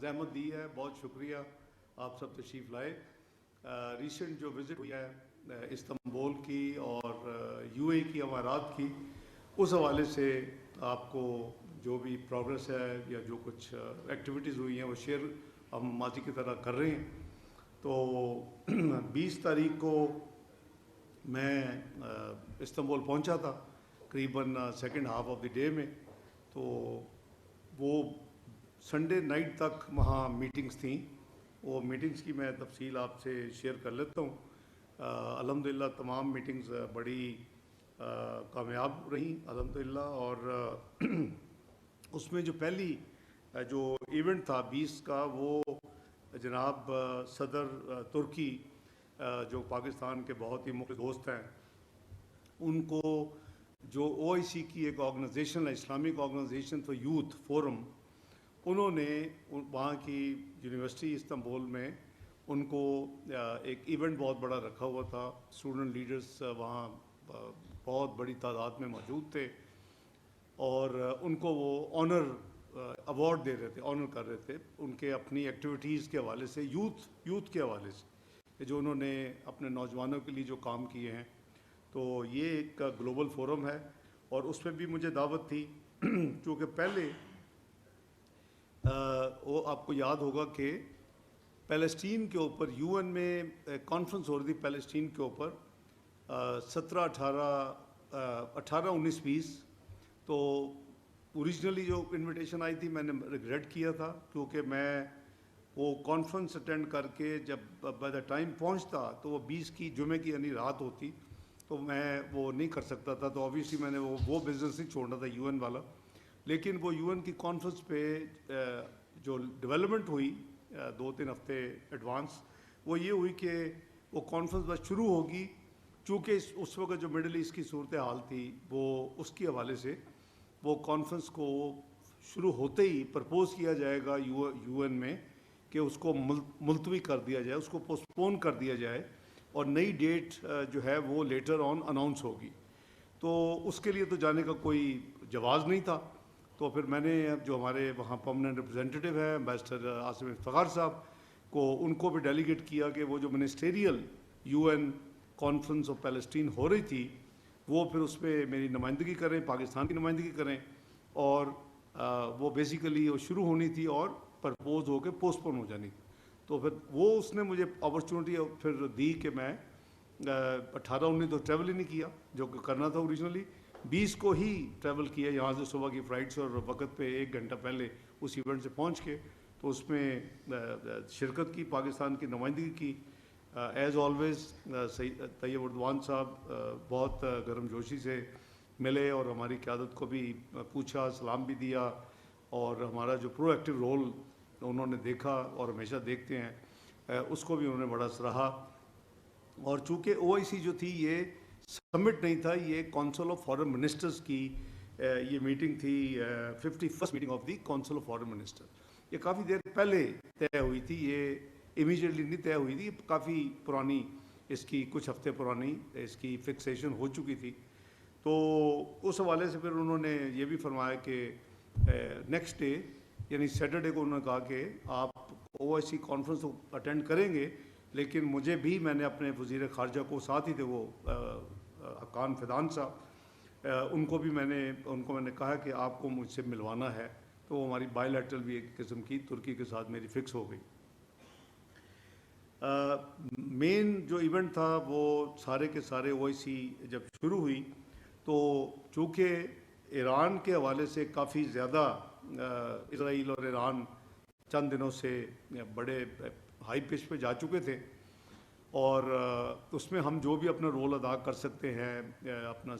زحمت دی ہے. بہت شکریہ آپ سب تشریف لائے. ریسنٹ جو وزٹ ہوئی ہے استنبول کی اور یو اے کی امارات کی, اس حوالے سے آپ کو جو بھی پروگرس ہے یا جو کچھ ایکٹیویٹیز ہوئی ہیں وہ شیئر ہم ماضی کی طرح کر رہے ہیں. تو 20 تاریخ کو میں استنبول پہنچا تھا قریباً second half of the day میں. تو وہ سنڈے نائٹ تک وہاں میٹنگز تھیں. وہ میٹنگز کی میں تفصیل آپ سے شیئر کر لیتا ہوں. الحمدللہ تمام میٹنگز بڑی کامیاب رہیں الحمدللہ. اور اس میں جو پہلی جو ایونٹ تھا 20 کا, وہ جناب صدر ترکی جو پاکستان کے بہت ہی مخلص دوست ہیں, ان کو جو او آئی سی کی ایک آرگنائزیشن ہے, Islamic organization for youth forum, انہوں نے وہاں کی یونیورسٹی استنبول میں ان کو ایک ایونٹ بہت بڑا رکھا ہوا تھا. اسٹوڈنٹ لیڈرز وہاں بہت بڑی تعداد میں موجود تھے اور ان کو وہ آنر ایوارڈ دے رہے تھے, آنر کر رہے تھے ان کے اپنی ایکٹیویٹیز کے حوالے سے, یوتھ کے حوالے سے جو انہوں نے اپنے نوجوانوں کے لیے جو کام کیے ہیں. تو یہ ایک گلوبل فورم ہے اور اس میں بھی مجھے دعوت تھی چونکہ پہلے وہ آپ کو یاد ہوگا کہ پیلسٹین کے اوپر یو این میں کانفرنس ہو رہی تھی پیلسٹین کے اوپر 18-19-20. تو اوریجنلی جو انویٹیشن آئی تھی میں نے ریگریٹ کیا تھا کیونکہ میں وہ کانفرنس اٹینڈ کر کے جب بائی دا ٹائم پہنچتا تو وہ 20 کی جمعے کی یعنی رات ہوتی, تو میں وہ نہیں کر سکتا تھا. تو آبویسلی میں نے وہ بزنس نہیں چھوڑنا تھا یو این والا. لیکن وہ یو این کی کانفرنس پہ جو ڈیولپمنٹ ہوئی 2-3 ہفتے ایڈوانس, وہ یہ ہوئی کہ وہ کانفرنس بس شروع ہوگی. چونکہ اس وقت جو مڈل ایسٹ کی صورتحال تھی وہ اس کے حوالے سے وہ کانفرنس کو شروع ہوتے ہی پرپوز کیا جائے گا یو این میں کہ اس کو ملتوی کر دیا جائے, اس کو پوسٹ پون کر دیا جائے اور نئی ڈیٹ جو ہے وہ لیٹر آن اناؤنس ہوگی. تو اس کے لیے تو جانے کا کوئی جواز نہیں تھا. تو پھر میں نے جو ہمارے وہاں پرماننٹ ریپرزینٹیٹیو ہیں امبیسڈر عاصم افتخار صاحب کو, ان کو بھی ڈیلیگیٹ کیا کہ وہ جو ministerial U N conference of Palestine ہو رہی تھی وہ پھر اس پہ میری نمائندگی کریں, پاکستان کی نمائندگی کریں. اور وہ بیسیکلی وہ شروع ہونی تھی اور پرپوز ہو کے پوسٹ پون ہو جانی. تو پھر وہ اس نے مجھے اپرچونیٹی پھر دی کہ میں 18-19 تو ٹریول ہی نہیں کیا جو کہ کرنا تھا اوریجنلی. 20 کو ہی ٹریول کیا یہاں سے صبح کی فلائٹس اور وقت پہ 1 گھنٹہ پہلے اس ایونٹ سے پہنچ کے. تو اس میں شرکت کی, پاکستان کی نمائندگی کی. ایز آلویز طیب اردوان صاحب بہت گرم جوشی سے ملے اور ہماری قیادت کو بھی پوچھا, سلام بھی دیا, اور ہمارا جو پرو ایکٹیو رول انہوں نے دیکھا اور ہمیشہ دیکھتے ہیں اس کو بھی انہوں نے بڑا سراہا. اور چونکہ او آئی سی جو تھی یہ سمٹ نہیں تھا, یہ کونسل آف فارن منسٹرز کی یہ میٹنگ تھی, 51st meeting of the council of foreign minister. یہ کافی دیر پہلے طے ہوئی تھی, یہ امیجیٹلی نہیں طے ہوئی تھی, کافی پرانی, اس کی کچھ ہفتے پرانی اس کی فکسیشن ہو چکی تھی. تو اس حوالے سے پھر انہوں نے یہ بھی فرمایا کہ نیکسٹ ڈے یعنی سیٹرڈے کو انہوں نے کہا کہ آپ او آئی سی کانفرنس اٹینڈ کریں گے, لیکن مجھے بھی, میں نے اپنے وزیر خارجہ کو ساتھ ہی تھے وہ حقان فیضان صاحب, ان کو میں نے کہا کہ آپ کو مجھ سے ملوانا ہے. تو ہماری بائی لیٹرل بھی ایک قسم کی ترکی کے ساتھ میری فکس ہو گئی. مین جو ایونٹ تھا وہ سارے کے سارے او آئی سی جب شروع ہوئی تو چونکہ ایران کے حوالے سے کافی زیادہ اسرائیل اور ایران چند دنوں سے بڑے ہائی پچ پہ جا چکے تھے, اور اس میں ہم جو بھی اپنا رول ادا کر سکتے ہیں اپنا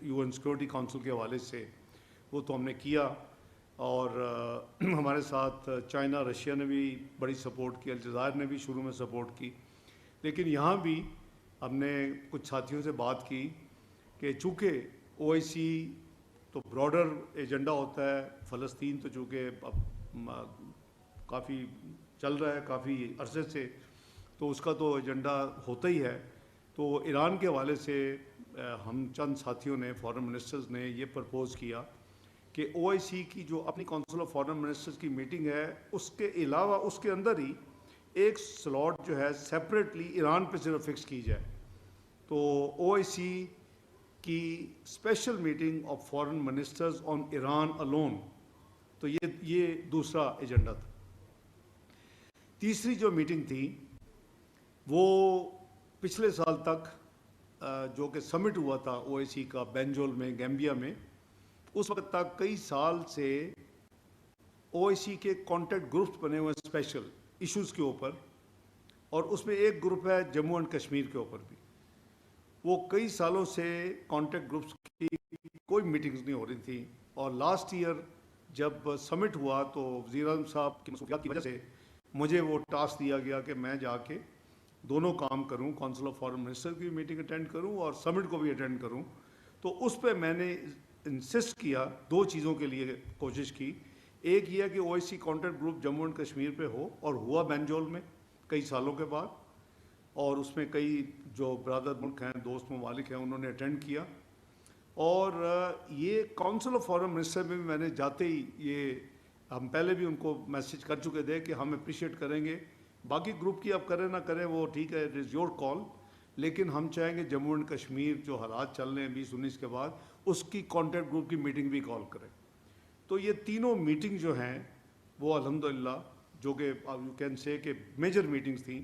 یو این سیکورٹی کونسل کے حوالے سے وہ تو ہم نے کیا. اور ہمارے ساتھ چائنا, رشیا نے بھی بڑی سپورٹ کی, الجزائر نے بھی شروع میں سپورٹ کی. لیکن یہاں بھی ہم نے کچھ ساتھیوں سے بات کی کہ چونکہ او آئی سی تو براڈر ایجنڈا ہوتا ہے, فلسطین تو چونکہ اب کافی چل رہا ہے کافی عرصے سے, تو اس کا تو ایجنڈا ہوتا ہی ہے. تو ایران کے حوالے سے ہم چند ساتھیوں نے, فارن منسٹرز نے یہ پرپوز کیا کہ OIC کی جو اپنی کونسل آف فارن منسٹرز کی میٹنگ ہے اس کے علاوہ اس کے اندر ہی ایک سلاٹ جو ہے سیپریٹلی ایران پہ صرف فکس کی جائے. تو OIC کی special meeting of foreign ministers on Iran alone, تو یہ دوسرا ایجنڈا تھا. تیسری جو میٹنگ تھی وہ پچھلے سال تک جو کہ سمٹ ہوا تھا OIC کا بینجول میں گیمبیا میں، اس وقت تک کئی سال سے OIC کے کانٹیکٹ گروپس بنے ہوئے ہیں اسپیشل ایشوز کے اوپر، اور اس میں ایک گروپ ہے جموں اینڈ کشمیر کے اوپر بھی. وہ کئی سالوں سے کانٹیکٹ گروپس کی کوئی میٹنگز نہیں ہو رہی تھیں، اور لاسٹ ایئر جب سمٹ ہوا تو وزیر اعظم صاحب کی مصروفیات کی وجہ سے مجھے وہ ٹاسک دیا گیا کہ میں جا کے دونوں کام کروں، کونسل آف فارن منسٹر کی میٹنگ اٹینڈ کروں اور سمٹ کو بھی اٹینڈ کروں. تو اس پہ میں نے انسسٹ کیا، دو چیزوں کے لیے کوشش کی. ایک یہ کہ OIC contact group Jammu and Kashmir پہ ہو، اور ہوا بینجول میں کئی سالوں کے بعد، اور اس میں کئی جو برادر ملک ہیں، دوست ممالک ہیں، انہوں نے اٹینڈ کیا. اور یہ کونسل آف فارن منسٹر میں بھی میں نے جاتے ہی یہ ہم پہلے بھی ان کو میسج کر چکے تھے کہ ہم اپریشیٹ کریں گے، باقی گروپ کی آپ کریں نہ کریں وہ ٹھیک ہے، اٹ از یور کال، لیکن ہم چاہیں گے جموں اینڈ کشمیر جو حالات چل رہے ہیں 2019 کے بعد اس کی کانٹیکٹ گروپ کی میٹنگ بھی کال کریں. تو یہ تینوں میٹنگ جو ہیں وہ الحمدللہ جو کہ یو کین سے کہ میجر میٹنگز تھیں،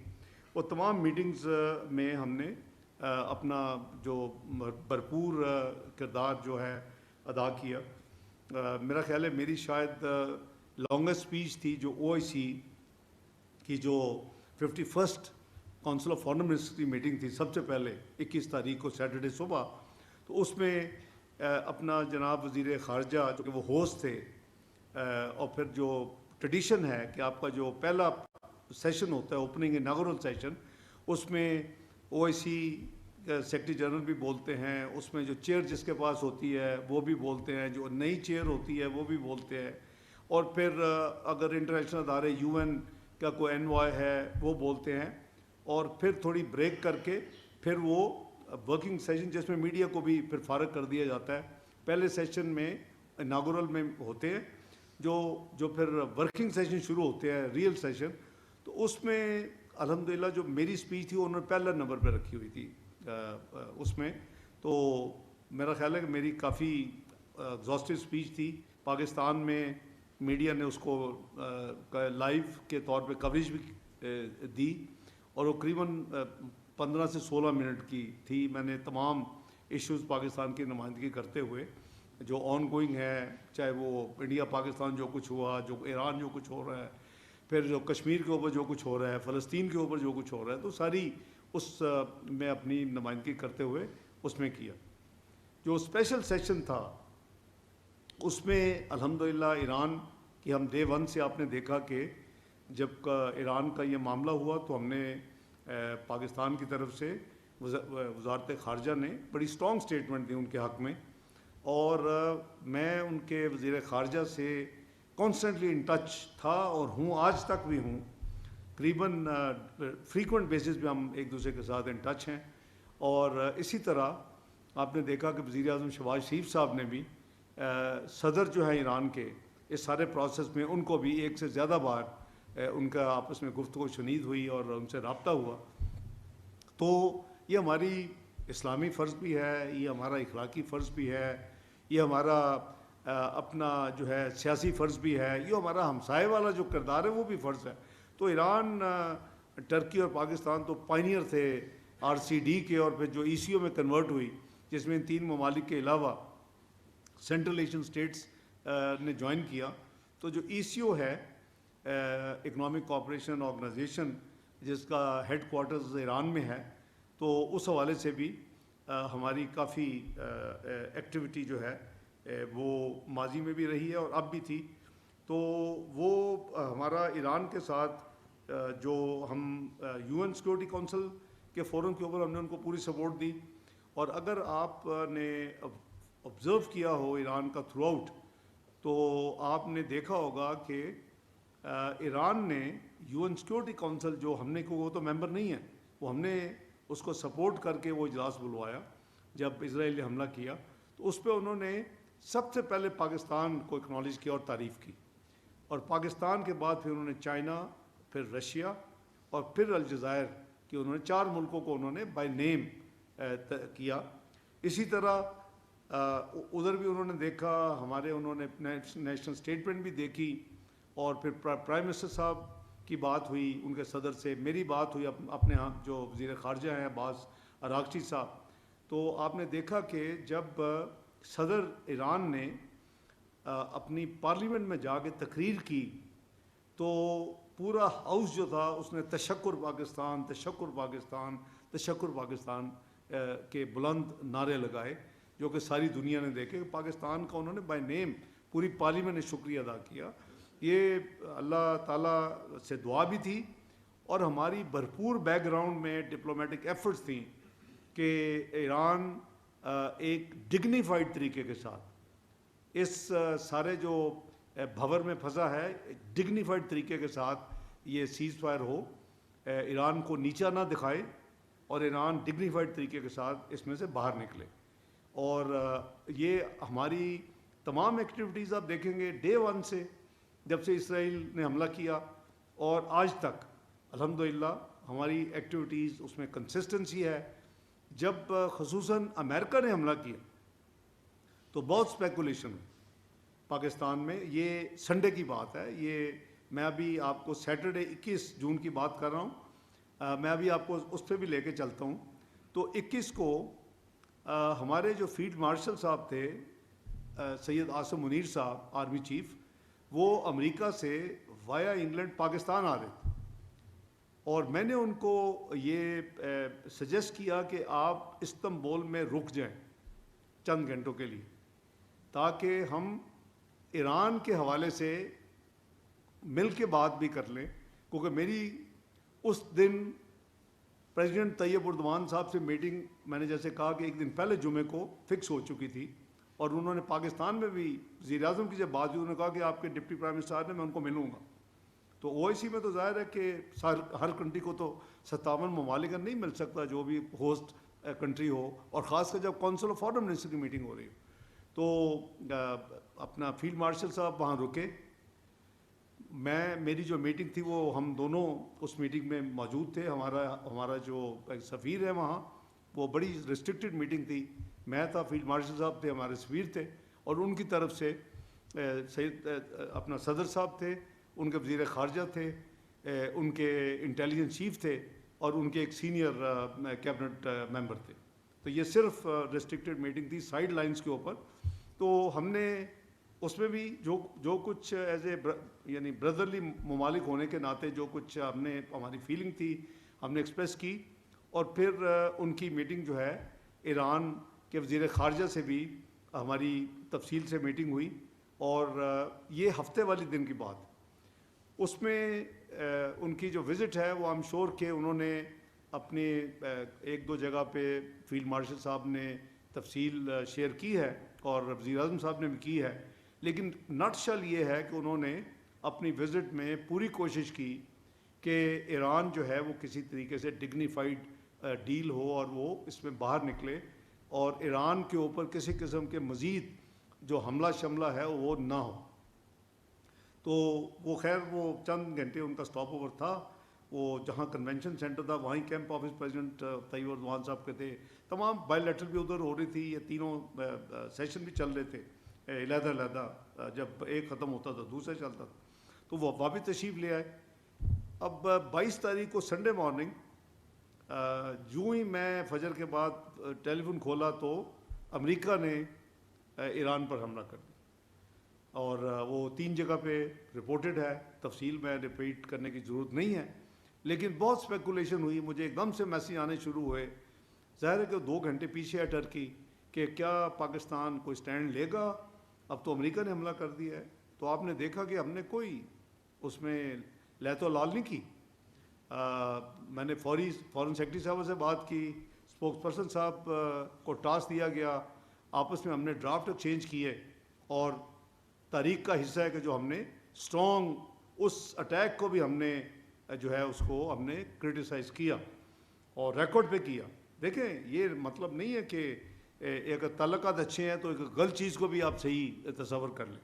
وہ تمام میٹنگز میں ہم نے اپنا جو بھرپور کردار جو ہے ادا کیا. میرا خیال ہے میری شاید لانگسٹ اسپیچ تھی جو OIC کی جو 51st council of foreign minister کی میٹنگ تھی سب سے پہلے 21 تاریخ کو سیٹرڈے صبح. تو اس میں اپنا جناب وزیر خارجہ جو کہ وہ ہوسٹ تھے، اور پھر جو ٹریڈیشن ہے کہ آپ کا جو پہلا سیشن ہوتا ہے اوپننگ اناگورل سیشن، اس میں OIC سیکرٹری جنرل بھی بولتے ہیں، اس میں جو چیئر جس کے پاس ہوتی ہے وہ بھی بولتے ہیں، جو نئی چیئر ہوتی ہے وہ بھی بولتے ہیں، اور پھر اگر انٹرنیشنل ادارے UN کا کوئی انوائے ہے وہ بولتے ہیں، اور پھر تھوڑی بریک کر کے پھر وہ ورکنگ سیشن جس میں میڈیا کو بھی پھر فارغ کر دیا جاتا ہے. پہلے سیشن میں اناگورل میں ہوتے ہیں جو پھر ورکنگ سیشن شروع ہوتے ہیں ریئل سیشن. تو اس میں الحمدللہ جو میری اسپیچ تھی انہوں نے پہلا نمبر پہ رکھی ہوئی تھی اس میں. تو میرا خیال ہے کہ میری کافی ایگزاسٹو اسپیچ تھی. پاکستان میں میڈیا نے اس کو لائیو کے طور پہ کوریج بھی دی، اور وہ قریباً 15 سے 16 منٹ کی تھی. میں نے تمام ایشوز پاکستان کی نمائندگی کرتے ہوئے جو آن گوئنگ ہے، چاہے وہ انڈیا پاکستان جو کچھ ہوا، جو ایران جو کچھ ہو رہا ہے، پھر جو کشمیر کے اوپر جو کچھ ہو رہا ہے، فلسطین کے اوپر جو کچھ ہو رہا ہے، تو ساری اس میں اپنی نمائندگی کرتے ہوئے اس میں کیا. جو اسپیشل سیشن تھا اس میں الحمدللہ ایران کی ہم ڈے ون سے آپ نے دیکھا کہ جب ایران کا یہ معاملہ ہوا تو ہم نے پاکستان کی طرف سے وزارت خارجہ نے بڑی اسٹرانگ سٹیٹمنٹ دی ان کے حق میں، اور میں ان کے وزیر خارجہ سے کانسٹنٹلی ان ٹچ تھا اور ہوں، آج تک بھی ہوں. قریباً فریکوینٹ بیسس پہ ہم ایک دوسرے کے ساتھ ان ٹچ ہیں. اور اسی طرح آپ نے دیکھا کہ وزیر اعظم شہباز شریف صاحب نے بھی صدر جو ہیں ایران کے اس سارے پروسیس میں ان کو بھی ایک سے زیادہ بار ان کا آپس میں گفتگو شنید ہوئی اور ان سے رابطہ ہوا. تو یہ ہماری اسلامی فرض بھی ہے، یہ ہمارا اخلاقی فرض بھی ہے، یہ ہمارا اپنا جو ہے سیاسی فرض بھی ہے، یہ ہمارا ہمسائے والا جو کردار ہے وہ بھی فرض ہے. تو ایران، ٹرکی اور پاکستان تو پائنیئر تھے RCD کے، اور پھر جو ECO میں کنورٹ ہوئی جس میں ان تین ممالک کے علاوہ سینٹرل ایشین اسٹیٹس نے جوائن کیا. تو جو ECO ہے اکنامک کوآپریشن آرگنائزیشن، جس کا ہیڈ کوارٹرز ایران میں ہے، تو اس حوالے سے بھی ہماری کافی ایکٹیویٹی جو ہے وہ ماضی میں بھی رہی ہے اور اب بھی تھی. تو وہ ہمارا ایران کے ساتھ جو ہم UN سیکورٹی کونسل کے فورم کے اوپر ہم نے ان کو پوری سپورٹ دی. اور اگر آپ نے آبزرو کیا ہو ایران کا تھرو آؤٹ، تو آپ نے دیکھا ہوگا کہ ایران نے UN سیکورٹی کونسل جو ہم نے، وہ تو ممبر نہیں ہے، وہ ہم نے اس کو سپورٹ کر کے وہ اجلاس بلوایا جب اسرائیل نے حملہ کیا. تو اس پہ انہوں نے سب سے پہلے پاکستان کو اکنالج کیا اور تعریف کی، اور پاکستان کے بعد پھر انہوں نے چائنا، پھر رشیا اور پھر الجزائر کہ انہوں نے 4 ملکوں کو انہوں نے بائی نیم کیا. اسی طرح ادھر بھی انہوں نے دیکھا، ہمارے انہوں نے نیشنل اسٹیٹمنٹ بھی دیکھی، اور پھر پرائم منسٹر صاحب کی بات ہوئی ان کے صدر سے، میری بات ہوئی اپنے ہاں جو وزیر خارجہ ہیں عباس اراغچی صاحب. تو آپ نے دیکھا کہ جب صدر ایران نے اپنی پارلیمنٹ میں جا کے تقریر کی تو پورا ہاؤس جو تھا اس نے تشکر پاکستان، تشکر پاکستان، تشکر پاکستان کے بلند نعرے لگائے، جو کہ ساری دنیا نے دیکھے. پاکستان کا انہوں نے بائی نیم پوری پارلیمنٹ نے شکریہ ادا کیا. یہ اللہ تعالیٰ سے دعا بھی تھی اور ہماری بھرپور بیک گراؤنڈ میں ڈپلومیٹک ایفرٹس تھیں کہ ایران ایک ڈگنیفائڈ طریقے کے ساتھ اس سارے جو بھور میں پھنسا ہے، ڈگنیفائڈ طریقے کے ساتھ یہ سیز فائر ہو، ایران کو نیچا نہ دکھائے اور ایران ڈگنیفائڈ طریقے کے ساتھ اس میں سے باہر نکلے. اور یہ ہماری تمام ایکٹیویٹیز آپ دیکھیں گے ڈے 1 سے، جب سے اسرائیل نے حملہ کیا اور آج تک الحمدللہ ہماری ایکٹیویٹیز اس میں کنسسٹنسی ہے. جب خصوصاً امریکہ نے حملہ کیا تو بہت اسپیکولیشن پاکستان میں. یہ سنڈے کی بات ہے، یہ میں ابھی آپ کو سیٹرڈے 21 جون کی بات کر رہا ہوں، میں ابھی آپ کو اس پہ بھی لے کے چلتا ہوں. تو 21 کو ہمارے جو فیلڈ مارشل صاحب تھے سید عاصم منیر صاحب آرمی چیف، وہ امریکہ سے وایا انگلینڈ پاکستان آ رہے تھے، اور میں نے ان کو یہ سجیسٹ کیا کہ آپ استنبول میں رک جائیں چند گھنٹوں کے لیے تاکہ ہم ایران کے حوالے سے مل کے بات بھی کر لیں، کیونکہ میری اس دن پریزیڈنٹ طیب اردوان صاحب سے میٹنگ میں نے جیسے کہا کہ ایک دن پہلے جمعے کو فکس ہو چکی تھی، اور انہوں نے پاکستان میں بھی وزیر اعظم کی جب بات ہوئی انہوں نے کہا کہ آپ کے ڈپٹی پرائم منسٹر نے میں ان کو ملوں گا. تو او آئی سی میں تو ظاہر ہے کہ ہر کنٹری کو تو 57 ممالک نہیں مل سکتا جو بھی ہوسٹ کنٹری ہو، اور خاص کر جب کونسل آف فارن منسٹر کی میٹنگ ہو رہی ہو. تو اپنا فیلڈ مارشل صاحب وہاں رکے، میری جو میٹنگ تھی وہ ہم دونوں اس میٹنگ میں موجود تھے. ہمارا جو سفیر ہے وہاں، وہ بڑی ریسٹرکٹڈ میٹنگ تھی، میں تھا، فیلڈ مارشل صاحب تھے، ہمارے سفیر تھے، اور ان کی طرف سے سید اپنا صدر صاحب تھے، ان کے وزیر خارجہ تھے، ان کے انٹیلیجنس چیف تھے، اور ان کے ایک سینئر کیبنٹ ممبر تھے. تو یہ صرف ریسٹرکٹڈ میٹنگ تھی سائیڈ لائنز کے اوپر. تو ہم نے اس میں بھی جو کچھ ایز اے یعنی بردرلی ممالک ہونے کے ناطے جو کچھ ہماری فیلنگ تھی ہم نے ایکسپریس کی. اور پھر ان کی میٹنگ جو ہے ایران کے وزیر خارجہ سے بھی ہماری تفصیل سے میٹنگ ہوئی، اور یہ ہفتے والی دن کی بات. اس میں ان کی جو وزٹ ہے وہ I'm sure کہ انہوں نے اپنے 1-2 جگہ پہ فیلڈ مارشل صاحب نے تفصیل شیئر کی ہے اور وزیر اعظم صاحب نے بھی کی ہے، لیکن نٹ شل یہ ہے کہ انہوں نے اپنی وزٹ میں پوری کوشش کی کہ ایران جو ہے وہ کسی طریقے سے ڈگنیفائڈ ڈیل ہو اور وہ اس میں باہر نکلے، اور ایران کے اوپر کسی قسم کے مزید جو حملہ شملہ ہے وہ نہ ہو. تو وہ خیر وہ چند گھنٹے ان کا سٹاپ اوور تھا، وہ جہاں کنونشن سینٹر تھا وہیں کیمپ آفس پریزیڈنٹ طیب اردوان صاحب کے تھے، تمام بائی لیٹرل بھی ادھر ہو رہی تھی، یہ تینوں سیشن بھی چل رہے تھے علیحدہ علیحدہ، جب ایک ختم ہوتا تھا دوسرا چلتا تھا. تو وہ واپس تشریف لے آئے. اب 22 تاریخ کو سنڈے مارننگ یوں ہی میں فجر کے بعد ٹیلی فون کھولا تو امریکہ نے ایران پر حملہ کر دیا، اور وہ 3 جگہ پہ رپورٹڈ ہے، تفصیل میں ریپیٹ کرنے کی ضرورت نہیں ہے، لیکن بہت اسپیکولیشن ہوئی. مجھے ایک دم سے میسیج آنے شروع ہوئے، ظاہر ہے کہ 2 گھنٹے پیچھے ہے ٹرکی، کہ کیا پاکستان کوئی سٹینڈ لے گا، اب تو امریکہ نے حملہ کر دیا ہے. تو آپ نے دیکھا کہ ہم نے کوئی اس میں لیت و لال نہیں کی. میں نے فورن سیکرٹری صاحب سے بات کی، اسپوکس پرسن صاحب کو ٹاسک دیا گیا، آپس میں ہم نے ڈرافٹ چینج کیے، اور تاریخ کا حصہ ہے کہ جو ہم نے اسٹرانگ اس اٹیک کو بھی ہم نے جو ہے اس کو ہم نے کرٹیسائز کیا اور ریکارڈ پہ کیا. دیکھیں یہ مطلب نہیں ہے کہ ایک تعلقات اچھے ہیں تو ایک غلط چیز کو بھی آپ صحیح تصور کر لیں.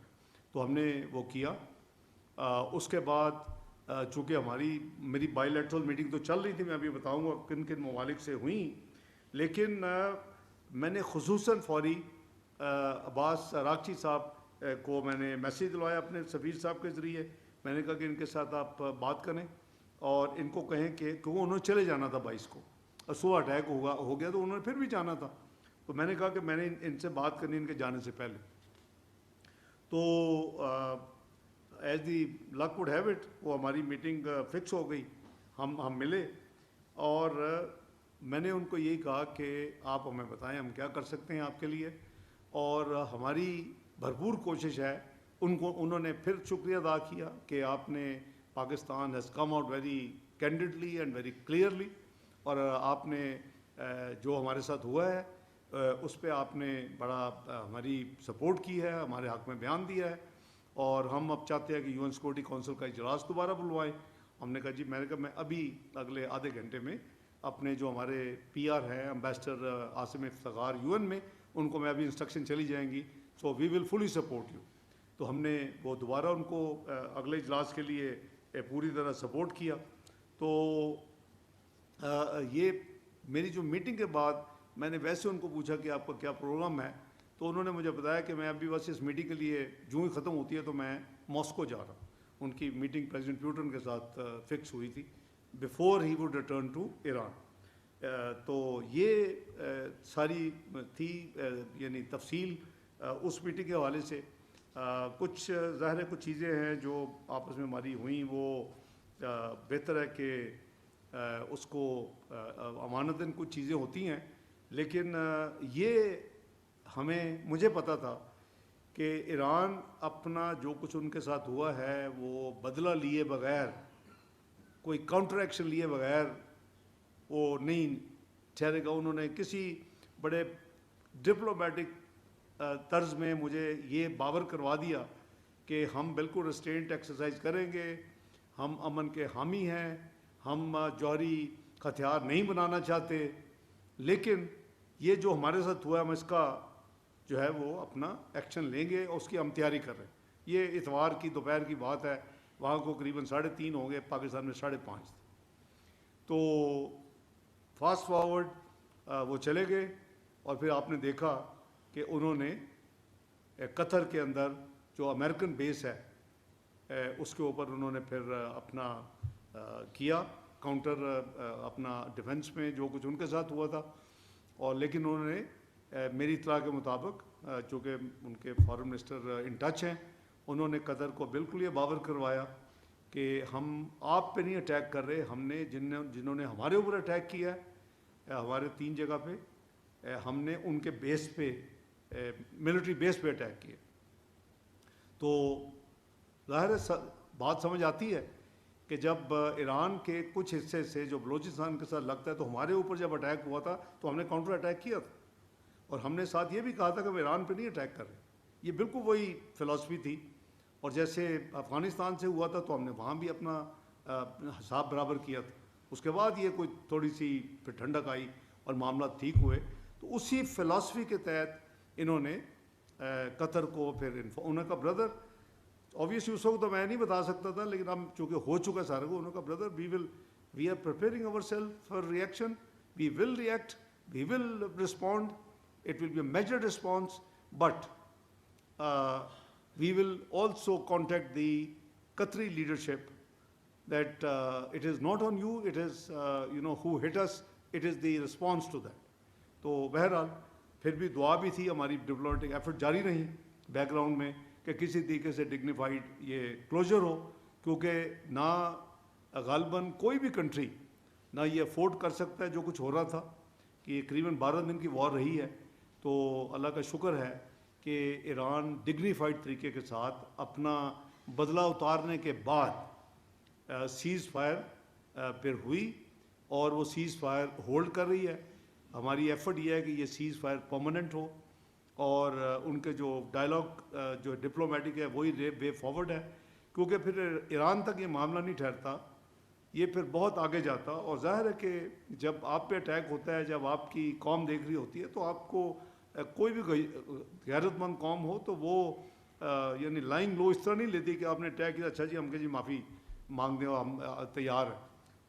تو ہم نے وہ کیا. اس کے بعد چونکہ میری بائی لیٹرل میٹنگ تو چل رہی تھی, میں ابھی بتاؤں گا کن کن ممالک سے ہوئیں, لیکن میں نے خصوصاً فوری عباس راکچی صاحب کو میں نے میسیج دلوایا اپنے سفیر صاحب کے ذریعے. میں نے کہا کہ ان کے ساتھ آپ بات کریں اور ان کو کہیں کہ کیونکہ انہوں نے چلے جانا تھا 22 کو, اور صبح اٹیک ہو گیا تو انہوں نے پھر بھی جانا تھا. تو میں نے کہا کہ میں نے ان سے بات کرنی ان کے جانے سے پہلے. تو as the luck would have it, وہ ہماری میٹنگ فکس ہو گئی, ہم ملے, اور میں نے ان کو یہی کہا کہ آپ ہمیں بتائیں ہم کیا کر سکتے ہیں آپ کے لیے, اور ہماری بھرپور کوشش ہے. انہوں نے پھر شکریہ ادا کیا کہ آپ نے Pakistan has come out very candidly and very clearly, اور آپ نے جو ہمارے ساتھ ہوا ہے اس پہ آپ نے بڑا ہماری سپورٹ کی ہے, ہمارے حق میں بیان دیا ہے, اور ہم اب چاہتے ہیں کہ یو این سیکورٹی کونسل کا اجلاس دوبارہ بلوائیں. ہم نے کہا جی, میں نے کہا میں ابھی اگلے آدھے گھنٹے میں اپنے جو ہمارے پی آر ہیں ambassador Asim Iftikhar U N میں, ان کو میں ابھی انسٹرکشن چلی جائیں گی, سو وی ول فلی سپورٹ یو. تو ہم نے وہ دوبارہ ان کو اگلے اجلاس کے لیے پوری طرح سپورٹ کیا. تو یہ میری جو میٹنگ کے بعد میں نے ویسے ان کو پوچھا کہ آپ کا کیا پروگرام ہے, تو انہوں نے مجھے بتایا کہ میں ابھی بس اس میٹنگ کے لیے جو ہی ختم ہوتی ہے تو میں ماسکو جا رہا ہوں. ان کی میٹنگ پریزیڈنٹ پیوٹن کے ساتھ فکس ہوئی تھی before he would return to Iran. تو یہ ساری تھی یعنی تفصیل اس میٹنگ کے حوالے سے. کچھ ظاہر ہے کچھ چیزیں ہیں جو آپس میں ہماری ہوئیں, وہ بہتر ہے کہ اس کو امانتاً کچھ چیزیں ہوتی ہیں, لیکن یہ مجھے پتا تھا کہ ایران اپنا جو کچھ ان کے ساتھ ہوا ہے وہ بدلہ لیے بغیر, کوئی کاؤنٹر ایکشن لیے بغیر وہ نہیں ٹھہرے گا. انہوں نے کسی بڑے ڈپلومیٹک طرز میں مجھے یہ باور کروا دیا کہ ہم بالکل ریسٹرینٹ ایکسرسائز کریں گے, ہم امن کے حامی ہیں, ہم جوہری ہتھیار نہیں بنانا چاہتے, لیکن یہ جو ہمارے ساتھ ہوا ہے ہم اس کا جو ہے وہ اپنا ایکشن لیں گے, اور اس کی ہم تیاری کر رہے ہیں. یہ اتوار کی دوپہر کی بات ہے, وہاں کو قریباً 3:30 ہو گئے, پاکستان میں 5:30. تو فاسٹ فارورڈ وہ چلے گئے, اور پھر آپ نے دیکھا کہ انہوں نے قطر کے اندر جو امریکن بیس ہے اس کے اوپر انہوں نے پھر اپنا کیا کاؤنٹر, اپنا ڈیفنس میں جو کچھ ان کے ساتھ ہوا تھا. اور لیکن انہوں نے میری اطلاع کے مطابق, چونکہ ان کے فارن منسٹر ان ٹچ ہیں, انہوں نے قطر کو بالکل یہ باور کروایا کہ ہم آپ پہ نہیں اٹیک کر رہے, ہم نے جنہوں نے ہمارے اوپر اٹیک کیا ہے ہمارے 3 جگہ پہ, ہم نے ان کے بیس پہ ملٹری بیس پہ اٹیک کیا. تو ظاہر ہے بات سمجھ آتی ہے کہ جب ایران کے کچھ حصے سے جو بلوچستان کے ساتھ لگتا ہے, تو ہمارے اوپر جب اٹیک ہوا تھا تو ہم نے کاؤنٹر اٹیک کیا تھا, اور ہم نے ساتھ یہ بھی کہا تھا کہ ہم ایران پہ نہیں اٹیک کر رہے. یہ بالکل وہی فلاسفی تھی. اور جیسے افغانستان سے ہوا تھا تو ہم نے وہاں بھی اپنا حساب برابر کیا تھا. اس کے بعد یہ کوئی تھوڑی سی پھر ٹھنڈک آئی اور معاملات ٹھیک ہوئے. تو اسی فلاسفی کے تحت انہوں نے قطر کو پھر انہوں کا بردر اوبیسلی اس وقت تو میں نہیں بتا سکتا تھا, لیکن اب چونکہ ہو چکا سارے کو, انہوں کا brother we are preparing ourselves for reaction, we will react, we will respond, it will be a major response, but we will also contact the Qatari leadership that it is not on you, it is who hit us, it is the response to that. تو بہرحال پھر بھی دعا بھی تھی, ہماری diplomatic effort جاری رہی بیک گراؤنڈ میں کہ کسی طریقے سے ڈگنیفائڈ یہ کلوجر ہو, کیونکہ نہ غالباً کوئی بھی کنٹری نہ یہ افورڈ کر سکتا ہے جو کچھ ہو رہا تھا, کہ قریباً 12 دن کی وار رہی ہے. تو اللہ کا شکر ہے کہ ایران ڈگنیفائڈ طریقے کے ساتھ اپنا بدلہ اتارنے کے بعد سیز فائر پھر ہوئی, اور وہ سیز فائر ہولڈ کر رہی ہے. ہماری ایفرٹ یہ ہے کہ یہ سیز فائر پرماننٹ ہو, اور ان کے جو ڈائلاگ جو ڈپلومیٹک ہے وہی وے فارورڈ ہے, کیونکہ پھر ایران تک یہ معاملہ نہیں ٹھہرتا, یہ پھر بہت آگے جاتا. اور ظاہر ہے کہ جب آپ پہ اٹیک ہوتا ہے, جب آپ کی قوم دیکھ رہی ہوتی ہے, تو آپ کو کوئی بھی غیرت مند قوم ہو تو وہ یعنی لائنگ لو اس طرح نہیں لیتی کہ آپ نے طے کیا اچھا جی ہم کہ جی معافی مانگ دیں ہم تیار ہیں.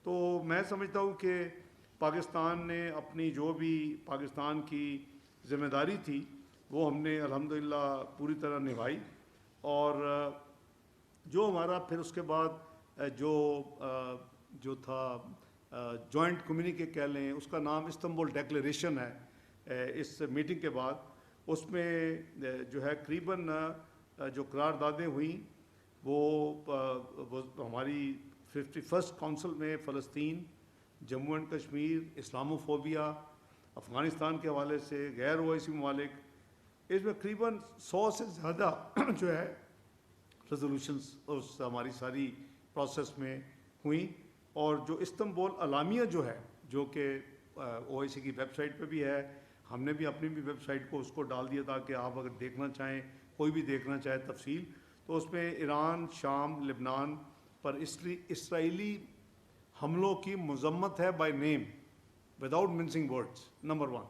تو میں سمجھتا ہوں کہ پاکستان نے اپنی جو بھی پاکستان کی ذمہ داری تھی وہ ہم نے الحمدللہ پوری طرح نبھائی. اور جو ہمارا پھر اس کے بعد جو تھا جوائنٹ کمیونیکے کہہ لیں، اس کا نام استنبول ڈیکلیریشن ہے. اس میٹنگ کے بعد اس میں جو ہے قریباً جو قراردادیں ہوئیں وہ ہماری 51 کونسل میں فلسطین، جموں اینڈ کشمیر، اسلاموفوبیا، افغانستان کے حوالے سے غیر اویسی ممالک، اس میں قریباً 100 سے زیادہ جو ہے ریزولوشنز اس ہماری ساری پروسیس میں ہوئیں. اور جو استنبول اعلامیہ جو ہے، جو کہ او آئی سی کی ویب سائٹ پہ بھی ہے، ہم نے بھی اپنی بھی ویب سائٹ کو اس کو ڈال دیا تھا کہ آپ اگر دیکھنا چاہیں، کوئی بھی دیکھنا چاہے تفصیل، تو اس میں ایران، شام، لبنان پر اسرائیلی حملوں کی مذمت ہے by name without mincing words, number 1.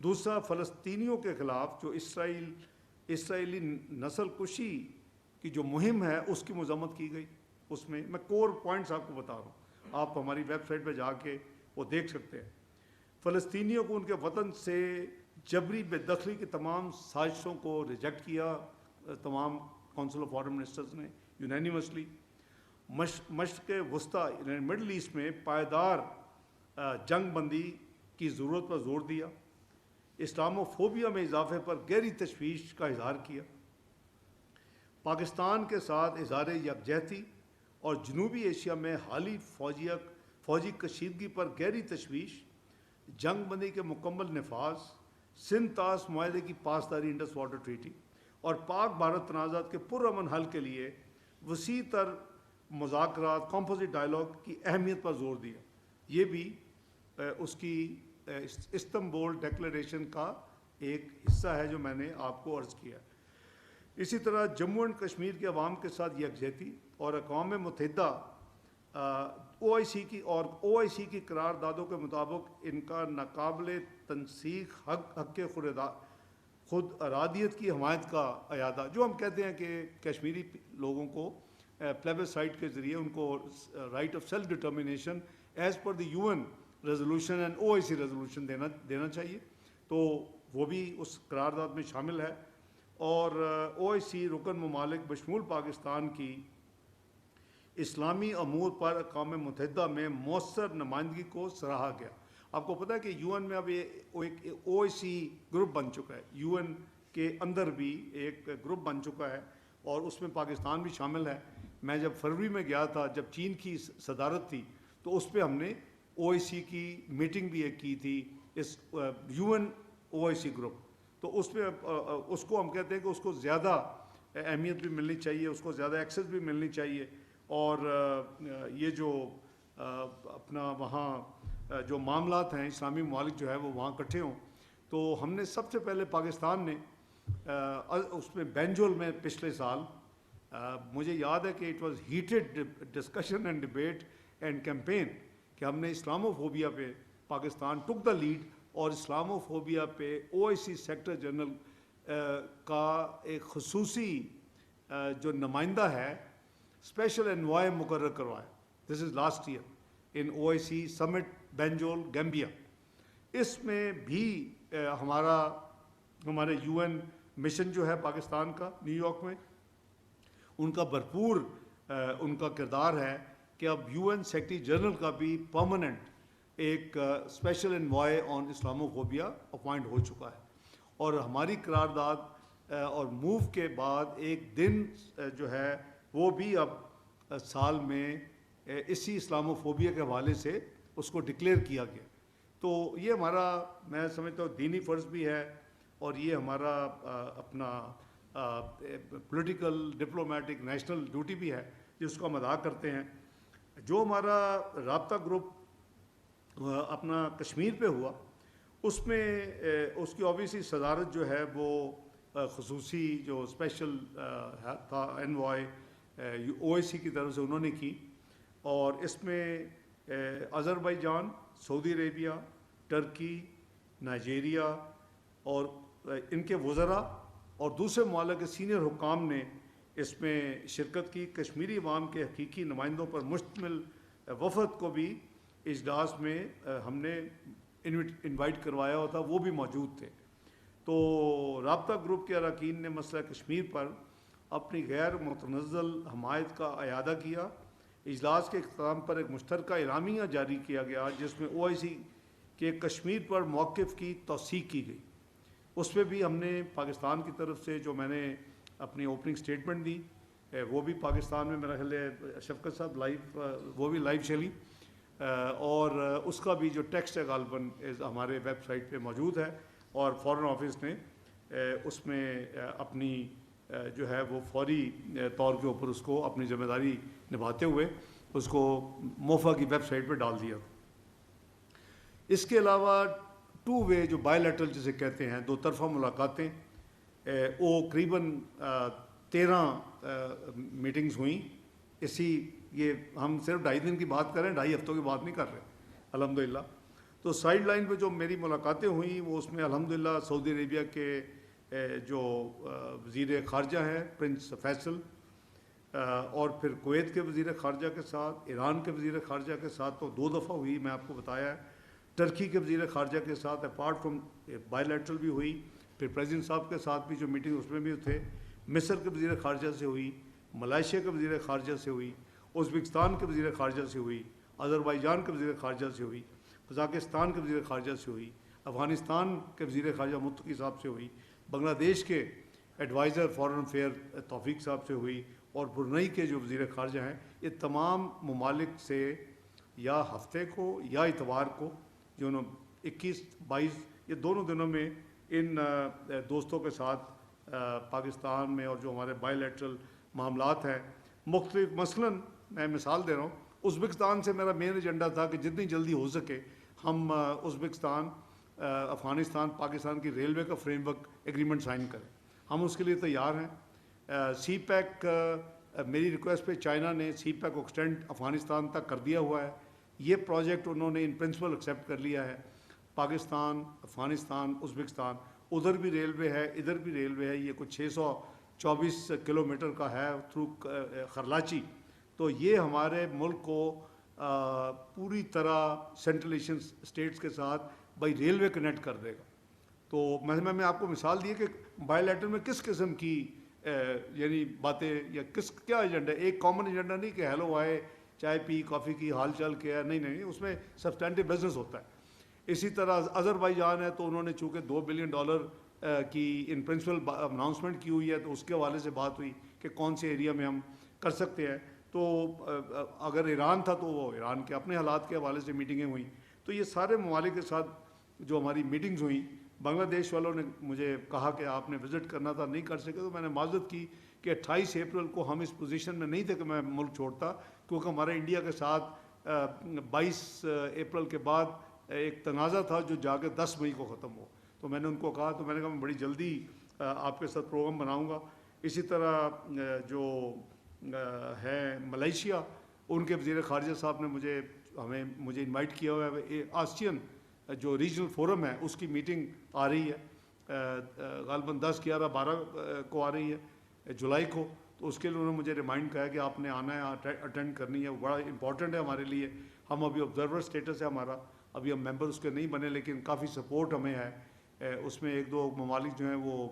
دوسرا، فلسطینیوں کے خلاف جو اسرائیلی نسل کشی کی جو مہم ہے اس کی مذمت کی گئی. اس میں کور پوائنٹس آپ کو بتا رہا ہوں، آپ ہماری ویب سائٹ پہ جا کے وہ دیکھ سکتے ہیں. فلسطینیوں کو ان کے وطن سے جبری بے دخلی کی تمام سازشوں کو ریجیکٹ کیا تمام کونسل آف فارن منسٹرز نے یونینیمسلی. مشرق وسطیٰ یعنی مڈل ایسٹ میں پائیدار جنگ بندی کی ضرورت پر زور دیا. اسلاموفوبیا میں اضافے پر گہری تشویش کا اظہار کیا. پاکستان کے ساتھ اظہار یکجہتی اور جنوبی ایشیا میں حالی فوجی کشیدگی پر گہری تشویش، جنگ بندی کے مکمل نفاذ، سندھ طاس معاہدے کی پاسداری انڈس واٹر ٹریٹی اور پاک بھارت تنازعات کے پرامن حل کے لیے وسیع تر مذاکرات، کمپوزٹ ڈائلاگ کی اہمیت پر زور دیا. یہ بھی اس کی استنبول ڈیکلیریشن کا ایک حصہ ہے جو میں نے آپ کو عرض کیا. اسی طرح جموں اینڈ کشمیر کے عوام کے ساتھ یکجہتی اور اقوام متحدہ او آئی سی کی قراردادوں کے مطابق ان کا ناقابل تنسیق حق خود ارادیت کی حمایت کا اعادہ، جو ہم کہتے ہیں کہ کشمیری لوگوں کو پلیبسائٹ کے ذریعے ان کو right of self determination as per the U N resolution and O I C resolution دینا چاہیے. تو وہ بھی اس قرارداد میں شامل ہے. اور او آئی سی رکن ممالک بشمول پاکستان کی اسلامی امور پر اقوام متحدہ میں مؤثر نمائندگی کو سراہا گیا. آپ کو پتہ ہے کہ یو این میں اب ایک او آئی سی گروپ بن چکا ہے، یو این کے اندر بھی ایک گروپ بن چکا ہے اور اس میں پاکستان بھی شامل ہے. میں جب فروری میں گیا تھا، جب چین کی صدارت تھی، تو اس پہ ہم نے او آئی سی کی میٹنگ بھی ایک کی تھی، اس U N O I C group. تو اس میں اس کو ہم کہتے ہیں کہ اس کو زیادہ اہمیت بھی ملنی چاہیے، اس کو زیادہ ایکسیس بھی ملنی چاہیے. اور یہ جو اپنا وہاں جو معاملات ہیں، اسلامی ممالک جو ہے وہ وہاں اکٹھے ہوں. تو ہم نے سب سے پہلے پاکستان نے اس میں بینجول میں پچھلے سال مجھے یاد ہے کہ it was heated discussion and debate and campaign کہ ہم نے اسلاموفوبیا پہ پاکستان ٹک دا لیڈ، اور اسلاموفوبیا پہ O I C sector general کا ایک خصوصی جو نمائندہ ہے اسپیشل انوائے مقرر کروایا. دس از last year in O I C summit بینجول Gambia. اس میں بھی ہمارے یو این مشن جو ہے پاکستان کا نیو یارک میں، ان کا بھرپور ان کا کردار ہے کہ اب یو این سیکرٹری جنرل کا بھی پرماننٹ ایک اسپیشل انوائے آن اسلاموفوبیا اپوائنٹ ہو چکا ہے. اور ہماری قرارداد اور موو کے بعد ایک دن جو ہے وہ بھی اب سال میں اسی اسلاموفوبیا کے حوالے سے اس کو ڈکلیئر کیا گیا. تو یہ ہمارا، میں سمجھتا ہوں، دینی فرض بھی ہے اور یہ ہمارا اپنا پولیٹیکل، ڈپلومیٹک، نیشنل ڈیوٹی بھی ہے جس کو ہم ادا کرتے ہیں. جو ہمارا رابطہ گروپ اپنا کشمیر پہ ہوا، اس میں اس کی اوبیسلی صدارت جو ہے وہ خصوصی جو اسپیشل تھا انوائے او آئی سی کی طرف سے انہوں نے کی. اور اس میں آذربائیجان، سعودی عربیہ، ٹرکی، نائجیریا اور ان کے وزراء اور دوسرے ممالک کے سینئر حکام نے اس میں شرکت کی. کشمیری عوام کے حقیقی نمائندوں پر مشتمل وفد کو بھی اجلاس میں ہم نے انوائٹ کروایا ہوتا، وہ بھی موجود تھے. تو رابطہ گروپ کے اراکین نے مسئلہ کشمیر پر اپنی غیر متنزل حمایت کا اعادہ کیا. اجلاس کے اختتام پر ایک مشترکہ اعلامیہ جاری کیا گیا جس میں OIC کے کشمیر پر موقف کی توثیق کی گئی. اس میں بھی ہم نے پاکستان کی طرف سے جو میں نے اپنی اوپننگ سٹیٹمنٹ دی وہ بھی پاکستان میں میرا خیال ہے شفقت صاحب لائیو وہ بھی لائیو چلی، اور اس کا بھی جو ٹیکسٹ ہے غالباً ہمارے ویب سائٹ پہ موجود ہے، اور فارن آفس نے اس میں اپنی جو ہے وہ فوری طور کے اوپر اس کو اپنی ذمہ داری نبھاتے ہوئے اس کو موفا کی ویب سائٹ پہ ڈال دیا. اس کے علاوہ 2 وے جو بائی لیٹرل جسے کہتے ہیں، 2 طرفہ ملاقاتیں، وہ قریباً 13 میٹنگز ہوئیں. یہ ہم صرف 2.5 دن کی بات کر رہے ہیں، 2.5 ہفتوں کی بات نہیں کر رہے الحمدللہ. تو سائیڈ لائن پہ جو میری ملاقاتیں ہوئیں وہ اس میں الحمدللہ سعودی عربیہ کے جو وزیر خارجہ ہیں پرنس فیصل، اور پھر کویت کے وزیر خارجہ کے ساتھ، ایران کے وزیر خارجہ کے ساتھ تو 2 دفعہ ہوئی، میں آپ کو بتایا ہے. ٹرکی کے وزیر خارجہ کے ساتھ اپارٹ فرام بائی لیٹرل بھی ہوئی. پھر پریزیڈنٹ صاحب کے ساتھ بھی جو میٹنگ اس میں بھی تھے. مصر کے وزیر خارجہ سے ہوئی، ملائیشیا کے وزیر خارجہ سے ہوئی، ازبکستان کے وزیر خارجہ سے ہوئی، آذربائیجان کے وزیر خارجہ سے ہوئی، قزاقستان کے وزیر خارجہ سے ہوئی، افغانستان کے وزیر خارجہ متقی صاحب سے ہوئی، بنگلہ دیش کے ایڈوائزر فارن افیئر توفیق صاحب سے ہوئی، اور برنئی کے جو وزیر خارجہ ہیں. یہ تمام ممالک سے یا ہفتے کو یا اتوار کو جو 21-22 یہ دونوں دنوں میں ان دوستوں کے ساتھ پاکستان میں اور جو ہمارے بائی لیٹرل معاملات ہیں مختلف، مثلاً میں مثال دے رہا ہوں، ازبکستان سے میرا مین ایجنڈا تھا کہ جتنی جلدی ہو سکے ہم ازبکستان افغانستان پاکستان کی ریلوے کا فریم ورک ایگریمنٹ سائن کریں. ہم اس کے لیے تیار ہیں. سی پیک میری ریکویسٹ پہ چائنا نے سی پیک کو ایکسٹینڈ افغانستان تک کر دیا ہوا ہے. یہ پروجیکٹ انہوں نے ان پرنسپل ایکسیپٹ کر لیا ہے. پاکستان، افغانستان، ازبکستان، ادھر بھی ریلوے ہے ادھر بھی ریلوے ہے. یہ کچھ 624 کلومیٹر کا ہے تھرو خرلاچی. تو یہ ہمارے ملک کو پوری طرح سینٹرل ایشین اسٹیٹس کے ساتھ بائی ریلوے کنیکٹ کر دے گا. تو میں آپ کو مثال دی کہ بائی لیٹر میں کس قسم کی یعنی باتیں یا کیا ایجنڈا ہے. ایک کامن ایجنڈا نہیں کہ ہیلو آئے چائے پی کافی کی حال چال کیا، نہیں، اس میں سبسٹینٹیو بزنس ہوتا ہے. اسی طرح آذربائیجان ہے تو انہوں نے چونکہ $2 بلین کی ان پرنسپل اناؤنسمنٹ کی ہوئی ہے تو اس کے حوالے سے بات ہوئی کہ کون سے ایریا میں ہم کر سکتے ہیں. تو اگر ایران تھا تو وہ ایران کے اپنے حالات کے حوالے سے میٹنگیں ہوئیں. تو یہ سارے ممالک کے ساتھ جو ہماری میٹنگز ہوئیں، بنگلہ دیش والوں نے مجھے کہا کہ آپ نے وزٹ کرنا تھا، نہیں کر سکے. تو میں نے معذرت کی کہ 28 اپریل کو ہم اس پوزیشن میں نہیں تھے کہ میں ملک چھوڑتا، کیونکہ ہمارا انڈیا کے ساتھ 22 اپریل کے بعد ایک تنازع تھا جو جا کے 10 مئی کو ختم ہو. تو میں نے ان کو کہا، تو میں نے کہا میں بڑی جلدی آپ کے ساتھ پروگرام بناؤں گا. اسی طرح جو ہے ملائیشیا، ان کے وزیر خارجہ صاحب نے مجھے انوائٹ کیا ہوا ہے. آسیان جو ریجنل فورم ہے اس کی میٹنگ آ رہی ہے غالباً 10، 11، 12 کو آ رہی ہے جولائی کو. تو اس کے لیے انہوں نے مجھے ریمائنڈ کیا کہ آپ نے آنا ہے، اٹینڈ کرنی ہے. بڑا امپورٹنٹ ہے ہمارے لیے. ہم ابھی آبزرور اسٹیٹس ہے ہمارا، ابھی ہم ممبر اس کے نہیں بنے، لیکن کافی سپورٹ ہمیں ہے. اس میں 1-2 ممالک جو ہیں وہ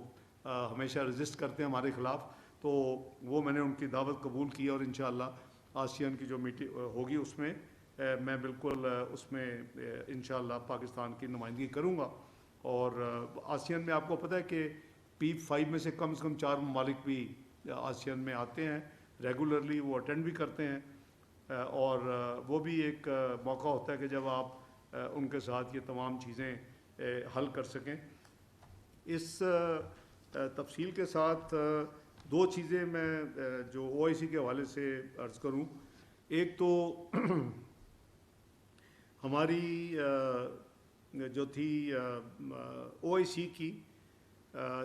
ہمیشہ رجسٹ کرتے ہیں ہمارے خلاف. تو وہ میں نے ان کی دعوت قبول کی، اور انشاءاللہ آسیان کی جو میٹنگ ہوگی اس میں میں بالکل اس میں انشاءاللہ پاکستان کی نمائندگی کروں گا. اور آسیان میں آپ کو پتہ ہے کہ P5 میں سے کم 4 ممالک بھی آسیان میں آتے ہیں ریگولرلی، وہ اٹینڈ بھی کرتے ہیں. اور وہ بھی ایک موقع ہوتا ہے کہ جب آپ ان کے ساتھ یہ تمام چیزیں حل کر سکیں. اس تفصیل کے ساتھ 2 چیزیں میں جو OIC کے حوالے سے عرض کروں. ایک تو ہماری جو تھی OIC کی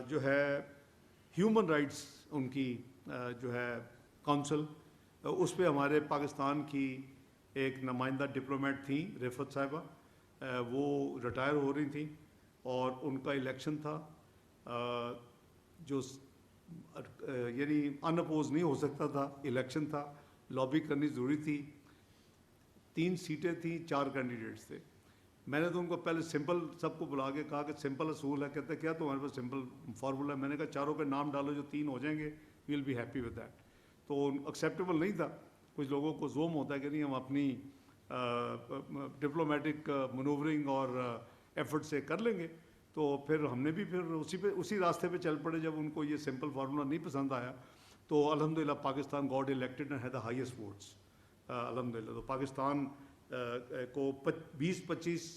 جو ہے ہیومن رائٹس، ان کی جو ہے کونسل، اس پہ ہمارے پاکستان کی ایک نمائندہ ڈپلومیٹ تھیں رفعت صاحبہ، وہ ریٹائر ہو رہی تھیں اور ان کا الیکشن تھا. جو یعنی ان اپوز نہیں ہو سکتا تھا، الیکشن تھا، لابی کرنی ضروری تھی، 3 سیٹیں تھیں، 4 کینڈیڈیٹس تھے. میں نے تو ان کو پہلے سمپل سب کو بلا کے کہا کہ سمپل اصول ہے. کہتے کیا تمہارے پاس سمپل فارمولا ہے؟ میں نے کہا چاروں کے نام ڈالو، جو 3 ہو جائیں گے we will be happy with that. تو ایکسیپٹیبل نہیں تھا. کچھ لوگوں کو زوم ہوتا ہے کہ نہیں ہم اپنی ڈپلومیٹک منورنگ اور ایفرٹ سے کر لیں گے. تو پھر ہم نے بھی پھر اسی راستے پہ چل پڑے. جب ان کو یہ سمپل فارمولا نہیں پسند آیا تو الحمدللہ Pakistan got elected and had the highest votes الحمدللہ. تو پاکستان کو 20-25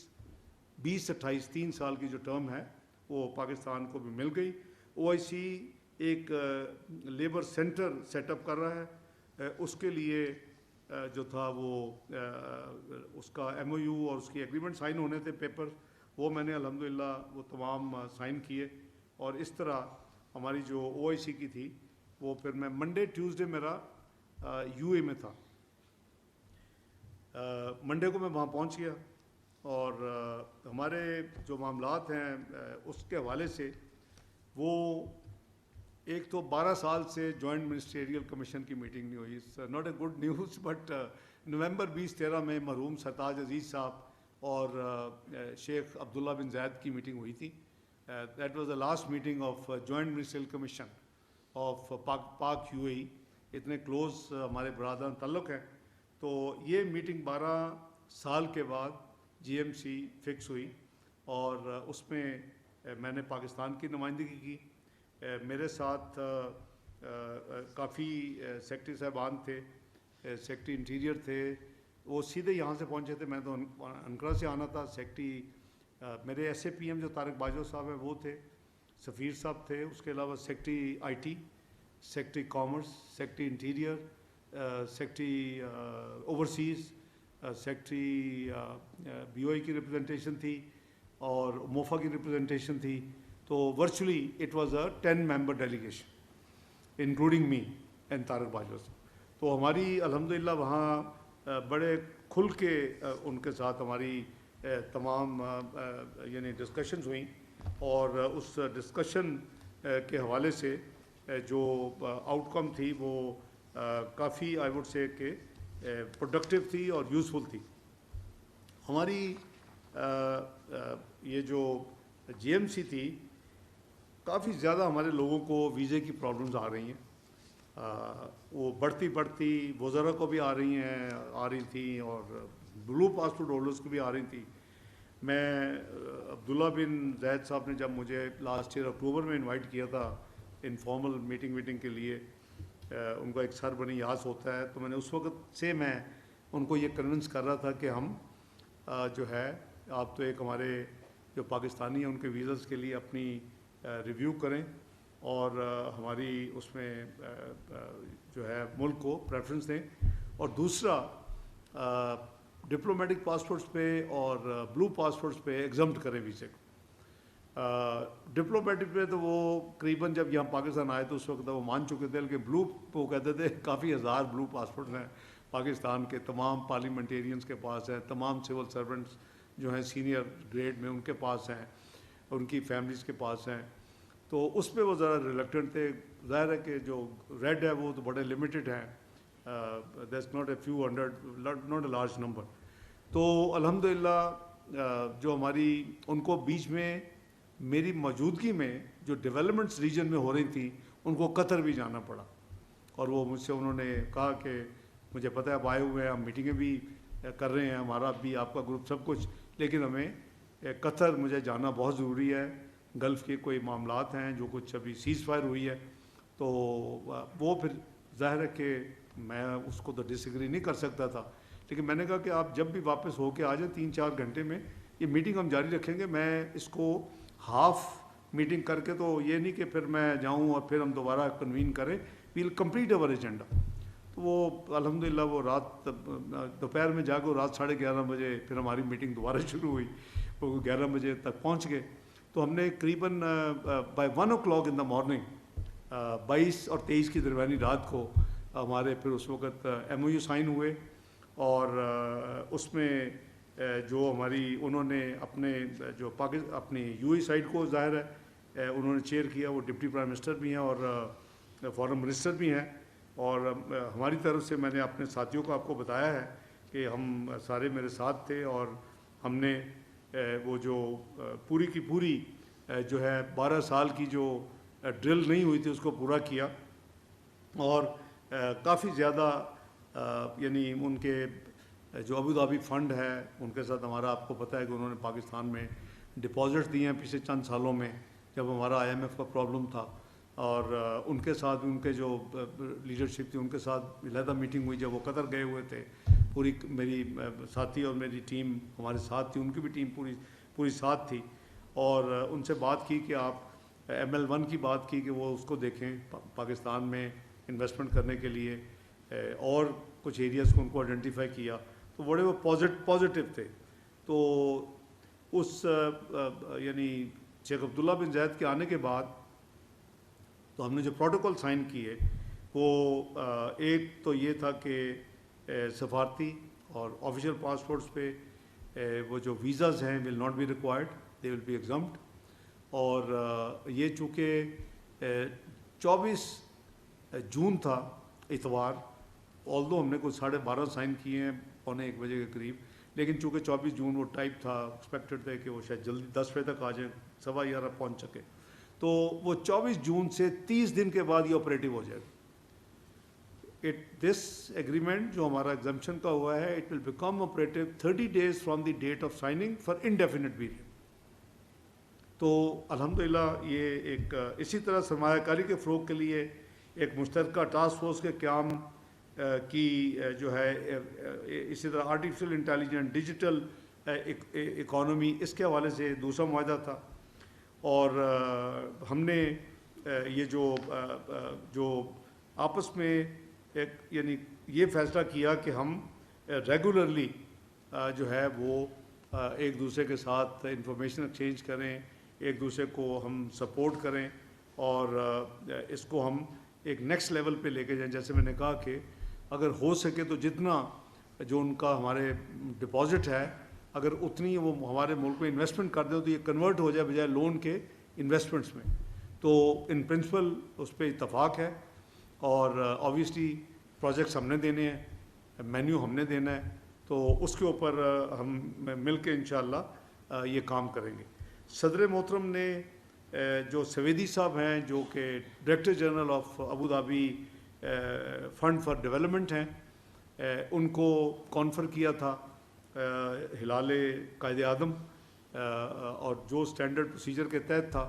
20-28 3 سال کی جو ٹرم ہے وہ پاکستان کو بھی مل گئی. OIC ایک لیبر سینٹر سیٹ اپ کر رہا ہے. اس کے لیے جو تھا وہ اس کا MOU اور اس کی ایگریمنٹ سائن ہونے تھے پیپر، وہ میں نے الحمدللہ وہ تمام سائن کیے. اور اس طرح ہماری جو OIC کی تھی وہ پھر میں منڈے ٹیوزڈے میرا UAE میں تھا. منڈے کو میں وہاں پہنچ گیا اور ہمارے جو معاملات ہیں اس کے حوالے سے وہ ایک تو 12 سال سے جوائنٹ منسٹریل کمیشن کی میٹنگ نہیں ہوئی. It's not a good news, but November 2013 میں مرحوم سرتاج عزیز صاحب اور شیخ عبداللہ بن زید کی میٹنگ ہوئی تھی. That was the last meeting of joint ministerial commission of پاک UAE. اتنے کلوز ہمارے برادران تعلق ہیں. تو یہ میٹنگ 12 سال کے بعد GMC فکس ہوئی اور اس میں نے پاکستان کی نمائندگی کی. میرے ساتھ کافی سیکرٹری صاحبان تھے، سیکرٹری انٹیریئر تھے، وہ سیدھے یہاں سے پہنچے تھے. میں تو انقرہ سے آنا تھا. سیکرٹری میرے SAPM جو طارق باجوہ صاحب ہیں وہ تھے، سفیر صاحب تھے. اس کے علاوہ secretary IT، secretary commerce, secretary interior, secretary overseas, secretary BOI کی ریپرزنٹیشن تھی اور موفا کی ریپرزنٹیشن تھی. تو virtually it was a 10 member delegation including me and Tariq Bajwa صاحب. تو ہماری الحمدللہ وہاں بڑے کھل کے ان کے ساتھ ہماری تمام یعنی ڈسکشنز ہوئیں اور اس ڈسکشن کے حوالے سے جو آؤٹ کم تھی وہ کافی آئی وڈ سے کہ پروڈکٹیو تھی اور یوزفل تھی. ہماری یہ جو GMC تھی کافی زیادہ ہمارے لوگوں کو ویزے کی پرابلمز آ رہی ہیں. وہ بڑھتی وزراء کو بھی آ رہی تھیں اور بلو پاسپورٹ ہولڈرز کو بھی آ رہی تھیں. میں عبداللہ بن زید صاحب نے جب مجھے لاسٹ ایئر اکتوبر میں انوائٹ کیا تھا انفارمل میٹنگ کے لیے، ان کا ایک سر بنی یاس ہوتا ہے، تو میں نے اس وقت سے میں ان کو یہ کنونس کر رہا تھا کہ ہم جو ہے آپ تو ایک ہمارے جو پاکستانی ہیں ان کے ویزاز کے لیے اپنی ریویو کریں اور ہماری اس میں جو ہے ملک کو پریفرنس دیں. اور دوسرا ڈپلومیٹک پاسپورٹس پہ اور بلو پاسپورٹس پہ ایگزمپٹ کریں ویزے کو. ڈپلومیٹک پہ تو وہ قریباً جب یہاں پاکستان آئے تو اس وقت وہ مان چکے تھے، لیکن بلو وہ کہتے تھے کافی ہزار بلو پاسپورٹس ہیں پاکستان کے. تمام پارلیمنٹیرینس کے پاس ہیں، تمام سول سرونٹس جو ہیں سینئر گریڈ میں ان کے پاس ہیں، ان کی فیملیز کے پاس ہیں. تو اس پہ وہ ذرا ریلیکٹنٹ تھے. ظاہر ہے کہ جو ریڈ ہے وہ تو بڑے لمیٹڈ ہیں، that's not a few hundred, not a large number. تو الحمدللہ جو ہماری ان کو بیچ میں میری موجودگی میں جو ڈیولپمنٹس ریجن میں ہو رہی تھیں ان کو قطر بھی جانا پڑا. اور وہ مجھ سے انہوں نے کہا کہ مجھے پتہ ہے آپ آئے ہوئے ہیں، ہم میٹنگیں بھی کر رہے ہیں، ہمارا بھی آپ کا گروپ سب کچھ، لیکن ہمیں قطر مجھے جانا بہت ضروری ہے. گلف کے کوئی معاملات ہیں جو کچھ ابھی سیز فائر ہوئی ہے. تو وہ پھر ظاہر ہے کہ میں اس کو تو ڈس ایگری نہیں کر سکتا تھا، لیکن میں نے کہا کہ آپ جب بھی واپس ہو کے آ جائیں 3-4 گھنٹے میں یہ میٹنگ ہم جاری رکھیں گے. میں اس کو ہاف میٹنگ کر کے تو یہ نہیں کہ پھر میں جاؤں اور پھر ہم دوبارہ کنوین کریں. وی ول کمپلیٹ اوور ایجنڈا. تو وہ الحمدللہ وہ رات دوپہر میں جا کے رات 11:30 بجے پھر ہماری میٹنگ دوبارہ شروع ہوئی. وہ 11 بجے تک پہنچ گئے. تو ہم نے قریباً by 1 o'clock in the morning 22 اور 23 کی درمیانی رات کو ہمارے پھر اس وقت MOU سائن ہوئے. اور اس میں جو ہماری انہوں نے اپنے جو اپنی UAE سائڈ کو ظاہر ہے انہوں نے چیئر کیا. وہ ڈپٹی پرائم منسٹر بھی ہیں اور فارن منسٹر بھی ہیں. اور ہماری طرف سے میں نے اپنے ساتھیوں کو آپ کو بتایا ہے کہ ہم سارے میرے ساتھ تھے اور ہم نے وہ جو پوری کی پوری جو ہے 12 سال کی جو ڈرل نہیں ہوئی تھی اس کو پورا کیا. اور کافی زیادہ یعنی ان کے جو ابو ظہبی فنڈ ہے ان کے ساتھ ہمارا آپ کو پتہ ہے کہ انہوں نے پاکستان میں ڈپازٹ دیے ہیں پچھلے چند سالوں میں جب ہمارا IMF کا پرابلم تھا. اور ان کے ساتھ ان کے جو لیڈرشپ تھی ان کے ساتھ علیحدہ میٹنگ ہوئی جب وہ قطر گئے ہوئے تھے. پوری میری ساتھی اور میری ٹیم ہمارے ساتھ تھی, ان کی بھی ٹیم پوری ساتھ تھی. اور ان سے بات کی کہ آپ ML1 کی بات کی کہ وہ اس کو دیکھیں پاکستان میں انویسٹمنٹ کرنے کے لیے, اور کچھ ایریاز کو ان کو آئیڈینٹیفائی کیا تو بڑے وہ پازیٹیو تھے. تو اس یعنی شیخ عبداللہ بن زید کے آنے کے بعد تو ہم نے جو پروٹوکول سائن کیے وہ ایک تو یہ تھا کہ سفارتی اور آفیشیل پاسپورٹس پہ وہ جو ویزاز ہیں will not be required, they will be exempt. اور یہ چونکہ 24 جون تھا اتوار, آلدو ہم نے کوئی 12:30 سائن کیے ہیں 1:45 بجے کے قریب, لیکن چونکہ 24 جون وہ ٹائپ تھا, ایکسپیکٹڈ تھے کہ وہ شاید جلدی 10 بجے تک آ جائیں, 11:15 پہنچ سکے. تو وہ 24 جون سے 30 دن کے بعد یہ آپریٹو ہو جائے گا. دس ایگریمنٹ جو ہمارا ایگزمپشن کا ہوا ہے it will become operative 30 days from the debt of signing for indefinite period. تو الحمدللہ یہ ایک اسی طرح سرمایہ کاری کے فروغ کے لیے ایک مشترکہ ٹاسک فورس کے قیام کی جو ہے, اسی طرح آرٹیفیشل انٹیلیجنس, ڈیجیٹل اکانومی, اس کے حوالے سے دوسرا معاہدہ تھا. اور ہم نے یہ جو آپس میں ایک یعنی یہ فیصلہ کیا کہ ہم ریگولرلی جو ہے وہ ایک دوسرے کے ساتھ انفارمیشن ایکسچینج کریں, ایک دوسرے کو ہم سپورٹ کریں اور اس کو ہم ایک نیکسٹ لیول پہ لے کے جائیں. جیسے میں نے کہا کہ اگر ہو سکے تو جتنا جو ان کا ہمارے ڈپازٹ ہے اگر اتنی وہ ہمارے ملک میں انویسٹمنٹ کر دیں تو یہ کنورٹ ہو جائے بجائے لون کے انویسٹمنٹس میں. تو ان پرنسپل اس پہ اتفاق ہے. اور آبویسلی پروجیکٹس ہم نے دینے ہیں, مینیو ہم نے دینا ہے, تو اس کے اوپر ہم مل کے انشاءاللہ یہ کام کریں گے. صدر محترم نے جو سویدی صاحب ہیں جو کہ director general of Abu Dhabi fund for development ہیں, ان کو کانفر کیا تھا ہلال قائد اعظم اور جو سٹینڈرڈ پروسیجر کے تحت تھا,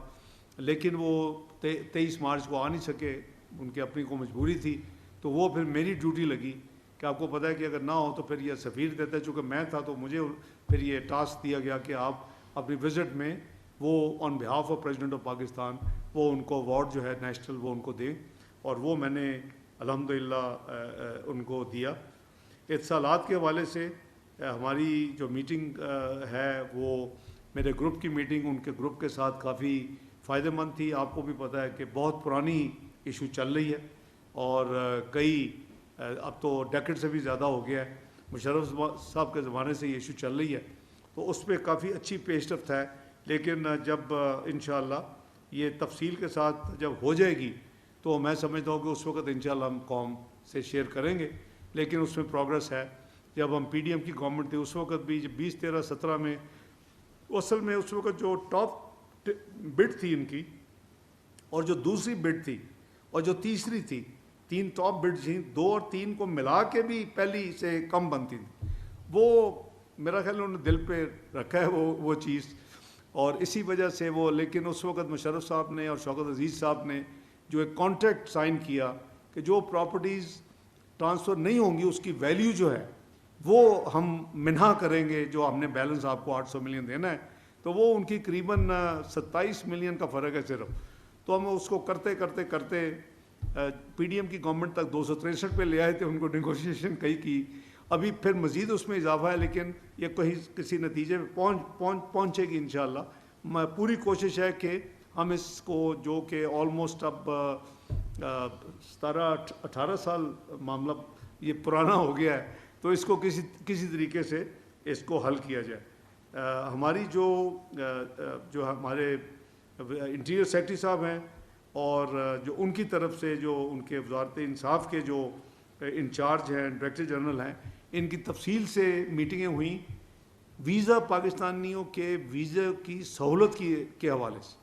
لیکن وہ 23 مارچ کو آ نہیں سکے, ان کی اپنی کو مجبوری تھی. تو وہ پھر میری ڈیوٹی لگی کہ آپ کو پتہ ہے کہ اگر نہ ہو تو پھر یہ سفیر دیتا ہے, چونکہ میں تھا تو مجھے پھر یہ ٹاسک دیا گیا کہ آپ اپنی وزٹ میں وہ on behalf of president of Pakistan وہ ان کو ایوارڈ جو ہے نیشنل وہ ان کو دیں, اور وہ میں نے الحمدللہ ان کو دیا. اتصالات کے حوالے سے ہماری جو میٹنگ ہے وہ میرے گروپ کی میٹنگ ان کے گروپ کے ساتھ کافی فائدہ مند تھی. آپ کو بھی پتہ ہے کہ بہت پرانی ایشو چل رہی ہے اور کئی اب تو ڈیکیڈ سے بھی زیادہ ہو گیا ہے, مشرف صاحب کے زمانے سے یہ ایشو چل رہی ہے, تو اس پہ کافی اچھی پیش رفت ہے. لیکن جب انشاءاللہ یہ تفصیل کے ساتھ جب ہو جائے گی تو میں سمجھتا ہوں کہ اس وقت انشاءاللہ ہم قوم سے شیئر کریں گے. لیکن اس میں پروگرس ہے. جب ہم PDM کی گورنمنٹ تھی اس وقت بھی 20, 13, 17 میں اصل میں اس وقت جو ٹاپ بڈ تھی ان کی اور جو دوسری بڈ تھی اور جو تیسری تھی, 3 ٹاپ بڈ تھیں, 2 اور 3 کو ملا کے بھی پہلی سے کم بنتی تھی. وہ میرا خیال انہوں نے دل پہ رکھا ہے وہ چیز, اور اسی وجہ سے وہ. لیکن اس وقت مشرف صاحب نے اور شوکت عزیز صاحب نے جو ایک کانٹریکٹ سائن کیا کہ جو پراپرٹیز ٹرانسفر نہیں ہوں گی اس کی ویلیو جو ہے وہ ہم منہا کریں گے, جو ہم نے بیلنس آپ کو 800 ملین دینا ہے, تو وہ ان کی قریباً 27 ملین کا فرق ہے صرف. تو ہم اس کو کرتے کرتے کرتے PDM کی گورنمنٹ تک 263 پہ لے آئے تھے, ان کو نیگوشیشن کئی کی. ابھی پھر مزید اس میں اضافہ ہے, لیکن یہ کسی نتیجے پہ پہنچے گی انشاءاللہ. پوری کوشش ہے کہ ہم اس کو جو کہ آلموسٹ اب 17-18 سال معاملہ یہ پرانا ہو گیا ہے, تو اس کو کسی طریقے سے اس کو حل کیا جائے. ہماری جو ہمارے انٹیریئر سیکرٹری صاحب ہیں، اور جو ان کی طرف سے جو ان کے وزارت انصاف کے جو انچارج ہیں، ڈائریکٹر جنرل ہیں، ان کی تفصیل سے میٹنگیں ہوئیں ویزا پاکستانیوں کے ویزا کی سہولت کے حوالے سے،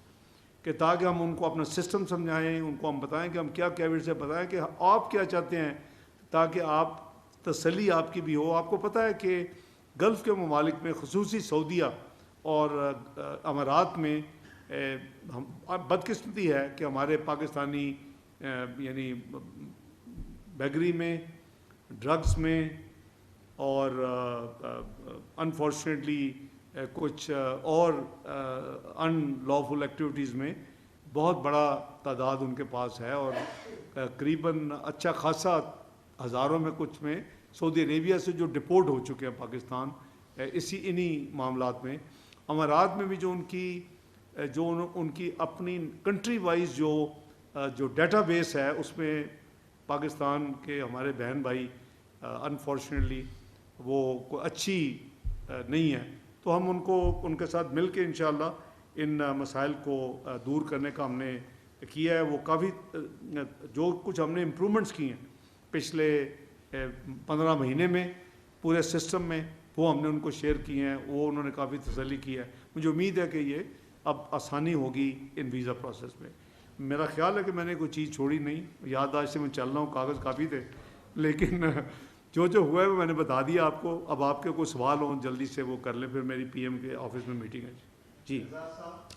کہ تاکہ ہم ان کو اپنا سسٹم سمجھائیں، ان کو ہم بتائیں کہ ہم کیا کیبنٹ سے بتائیں کہ آپ کیا چاہتے ہیں، تاکہ آپ تسلی آپ کی بھی ہو۔ آپ کو پتہ ہے کہ گلف کے ممالک میں، خصوصی سعودیہ اور امارات میں بدقسمتی ہے کہ ہمارے پاکستانی یعنی بیگری میں، ڈرگس میں، اور انفارچونیٹلی کچھ اور ان لافل ایکٹیویٹیز میں بہت بڑا تعداد ان کے پاس ہے، اور قریباً اچھا خاصا ہزاروں میں کچھ میں سعودی عربیہ سے جو ڈپورٹ ہو چکے ہیں پاکستان انہی معاملات میں۔ امارات میں بھی جو ان کی اپنی کنٹری وائز جو ڈیٹا بیس ہے، اس میں پاکستان کے ہمارے بہن بھائی انفارچونیٹلی وہ اچھی نہیں ہے، تو ہم ان کے ساتھ مل کے انشاءاللہ ان مسائل کو دور کرنے کا ہم نے کیا ہے۔ وہ کافی جو کچھ ہم نے امپرومنٹس کی ہیں پچھلے 15 مہینے میں پورے سسٹم میں، وہ ہم نے ان کو شیئر کی ہیں، وہ انہوں نے کافی تسلی کی ہے۔ مجھے امید ہے کہ یہ اب آسانی ہوگی ان ویزا پروسیس میں۔ میرا خیال ہے کہ میں نے کوئی چیز چھوڑی نہیں، یادداشت سے میں چل رہا ہوں، کاغذ کافی تھے، لیکن جو ہوا ہے وہ میں نے بتا دیا آپ کو۔ اب آپ کے کوئی سوال ہوں جلدی سے وہ کر لیں، پھر میری پی ایم کے آفس میں میٹنگ ہے۔ جی ڈاکٹر صاحب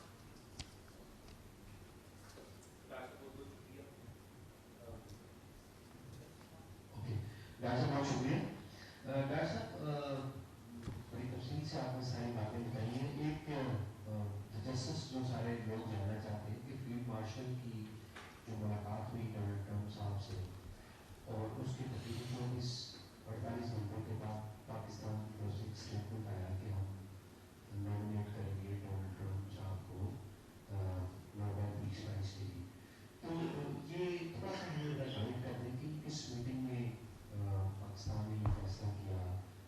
بہت شکریہ۔ ڈاکٹر صاحب بڑی تفصیل سے آپ نے ساری باتیں بتائی ہیں۔ ایک تجسس جو سارے لوگ جاننا چاہتے ہیں کہ فیلڈ مارشل کی جو ملاقات ہوئی ڈونلڈ ٹرمپ صاحب سے، اور اس کے تقریباً 48 گھنٹوں کے بعد پاکستان کی طرف سے ایک اسٹیٹمنٹ آیا کہ ہم نامنیٹ کریں گے ڈونلڈ ٹرمپ صاحب کو نوبل پیس پرائز کے لیے۔ تو یہ تھوڑا سا ہمیں ریکمینڈ کر دیں کہ اس میٹنگ میں پاکستان نے یہ فیصلہ کیا،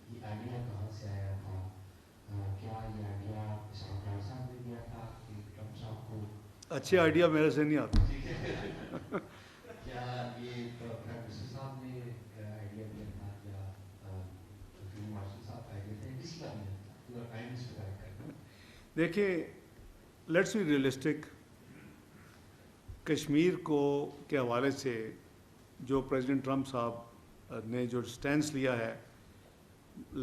یہ آئیڈیا کہاں سے آیا تھا؟ کیا یہ آئیڈیا اسحاق ڈار صاحب نے دیا تھا کہ ٹرمپ صاحب کو؟ اچھے آئیڈیا میرے سے نہیں آتا۔ کیا یہ پرائم منسٹر صاحب نے آئیڈیا دیا تھا، یا فیلڈ مارشل صاحب کا آئیڈیا تھا، کسی کا بھی نہیں تھا؟ پورا ٹائم اس پہ کرنا۔ دیکھیں، لیٹس بی ریئلسٹک۔ کشمیر کے حوالے سے جو پریزیڈنٹ ٹرمپ صاحب نے جو سٹینس لیا ہے،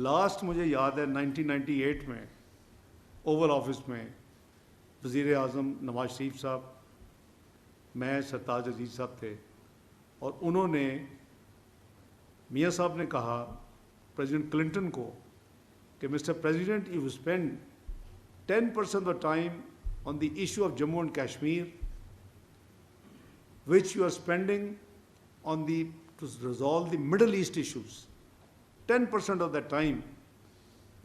لاسٹ مجھے یاد ہے 1998 میں اوول آفس میں وزیر اعظم نواز شریف صاحب، میں، سرتاج عزیز صاحب تھے، اور انہوں نے میاں صاحب نے کہا پریزیڈنٹ کلنٹن کو کہ mister president, you spend 10% of the time on the issue of Jammu and Kashmir which you are spending to resolve the Middle East issues. 10% of that time,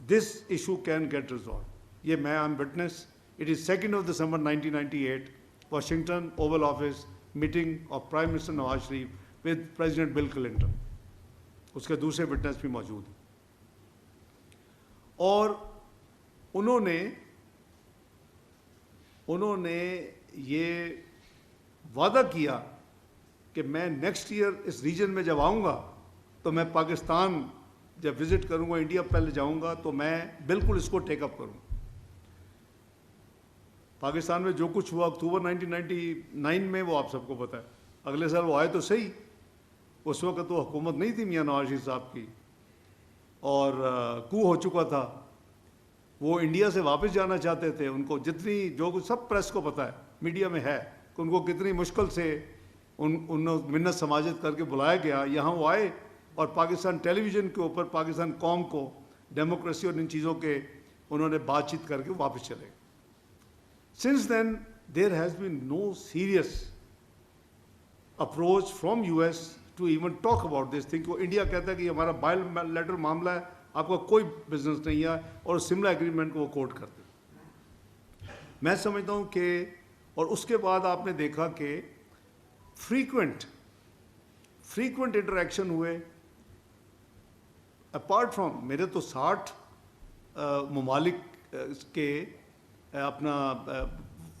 this issue can get resolved. Ye I am witness. It is 2nd of December 1998, Washington, Oval Office, meeting of Prime Minister Nawaz Sharif with President Bill Clinton. اس کے دوسرے witness بھی موجود ہیں، اور انہوں نے یہ وعدہ کیا کہ میں نیکسٹ ایئر اس ریجن میں جب آؤں گا تو میں پاکستان جب وزٹ کروں گا، انڈیا پہلے جاؤں گا، تو میں بالکل اس کو ٹیک اپ کروں۔ پاکستان میں جو کچھ ہوا اکتوبر 1999 میں، وہ آپ سب کو پتہ ہے۔ اگلے سال وہ آئے تو صحیح، اس وقت تو حکومت نہیں تھی میاں نواز شریف صاحب کی، اور کو ہو چکا تھا۔ وہ انڈیا سے واپس جانا چاہتے تھے، ان کو جتنی جو کچھ سب پریس کو پتہ ہے، میڈیا میں ہے کہ ان کو کتنی مشکل سے منت سماجت کر کے بلایا گیا۔ یہاں وہ آئے اور پاکستان ٹیلی ویژن کے اوپر پاکستان قوم کو ڈیموکریسی اور ان چیزوں کے انہوں نے بات چیت کر کے واپس چلے۔ Since then there has been no serious approach from U S to even talk about this thing. وہ انڈیا کہتا ہے کہ یہ ہمارا بائل لیٹر معاملہ ہے، آپ کا کوئی بزنس نہیں ہے، اور سملا ایگریمنٹ کو وہ کوٹ کرتے۔ میں سمجھتا ہوں کہ، اور اس کے بعد آپ نے دیکھا کہ فریکوینٹ انٹریکشن ہوئے، اپارٹ فرام میرے تو 60 ممالک کے اپنا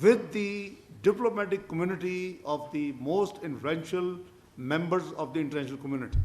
with the diplomatic community of the most influential members of the international community.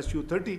SU-30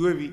UAV,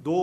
2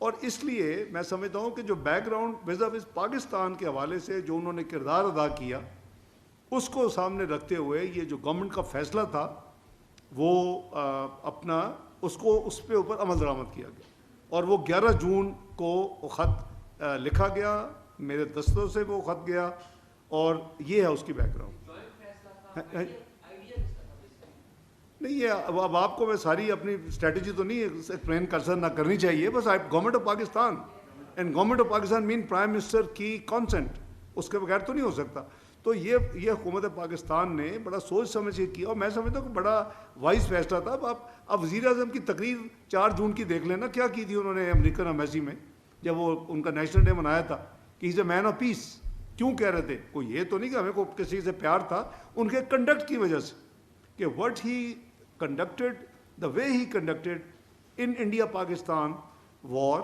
اور اس لیے میں سمجھتا ہوں کہ جو بیک گراؤنڈ وز پاکستان کے حوالے سے جو انہوں نے کردار ادا کیا اس کو سامنے رکھتے ہوئے یہ جو گورنمنٹ کا فیصلہ تھا وہ اپنا اس پہ اوپر عمل درآمد کیا گیا، اور وہ 11 جون کو وہ خط لکھا گیا، میرے دستوں سے وہ خط گیا، اور یہ ہے اس کی بیک گراؤنڈ۔ نہیں، یہ اب آپ کو میں ساری اپنی اسٹریٹجی تو نہیں ایکسپلین نہ کرنی چاہیے، بس government of Pakistan and government of Pakistan مین پرائم منسٹر کی کانسنٹ، اس کے بغیر تو نہیں ہو سکتا۔ تو یہ حکومت پاکستان نے بڑا سوچ سمجھ کے کیا، اور میں سمجھتا ہوں کہ بڑا وائز فیصلہ تھا۔ اب وزیر اعظم کی تقریر 4 جون کی دیکھ لینا، کیا کی تھی انہوں نے امریکن ایمبیسی میں جب وہ ان کا نیشنل ڈے منایا تھا کہ از اے مین آف پیس۔ کیوں کہہ رہے تھے؟ کوئی یہ تو نہیں کہ ہمیں کو کسی سے پیار تھا، ان کے کنڈکٹ کی وجہ سے، کہ what he conducted, the way he conducted in India Pakistan war،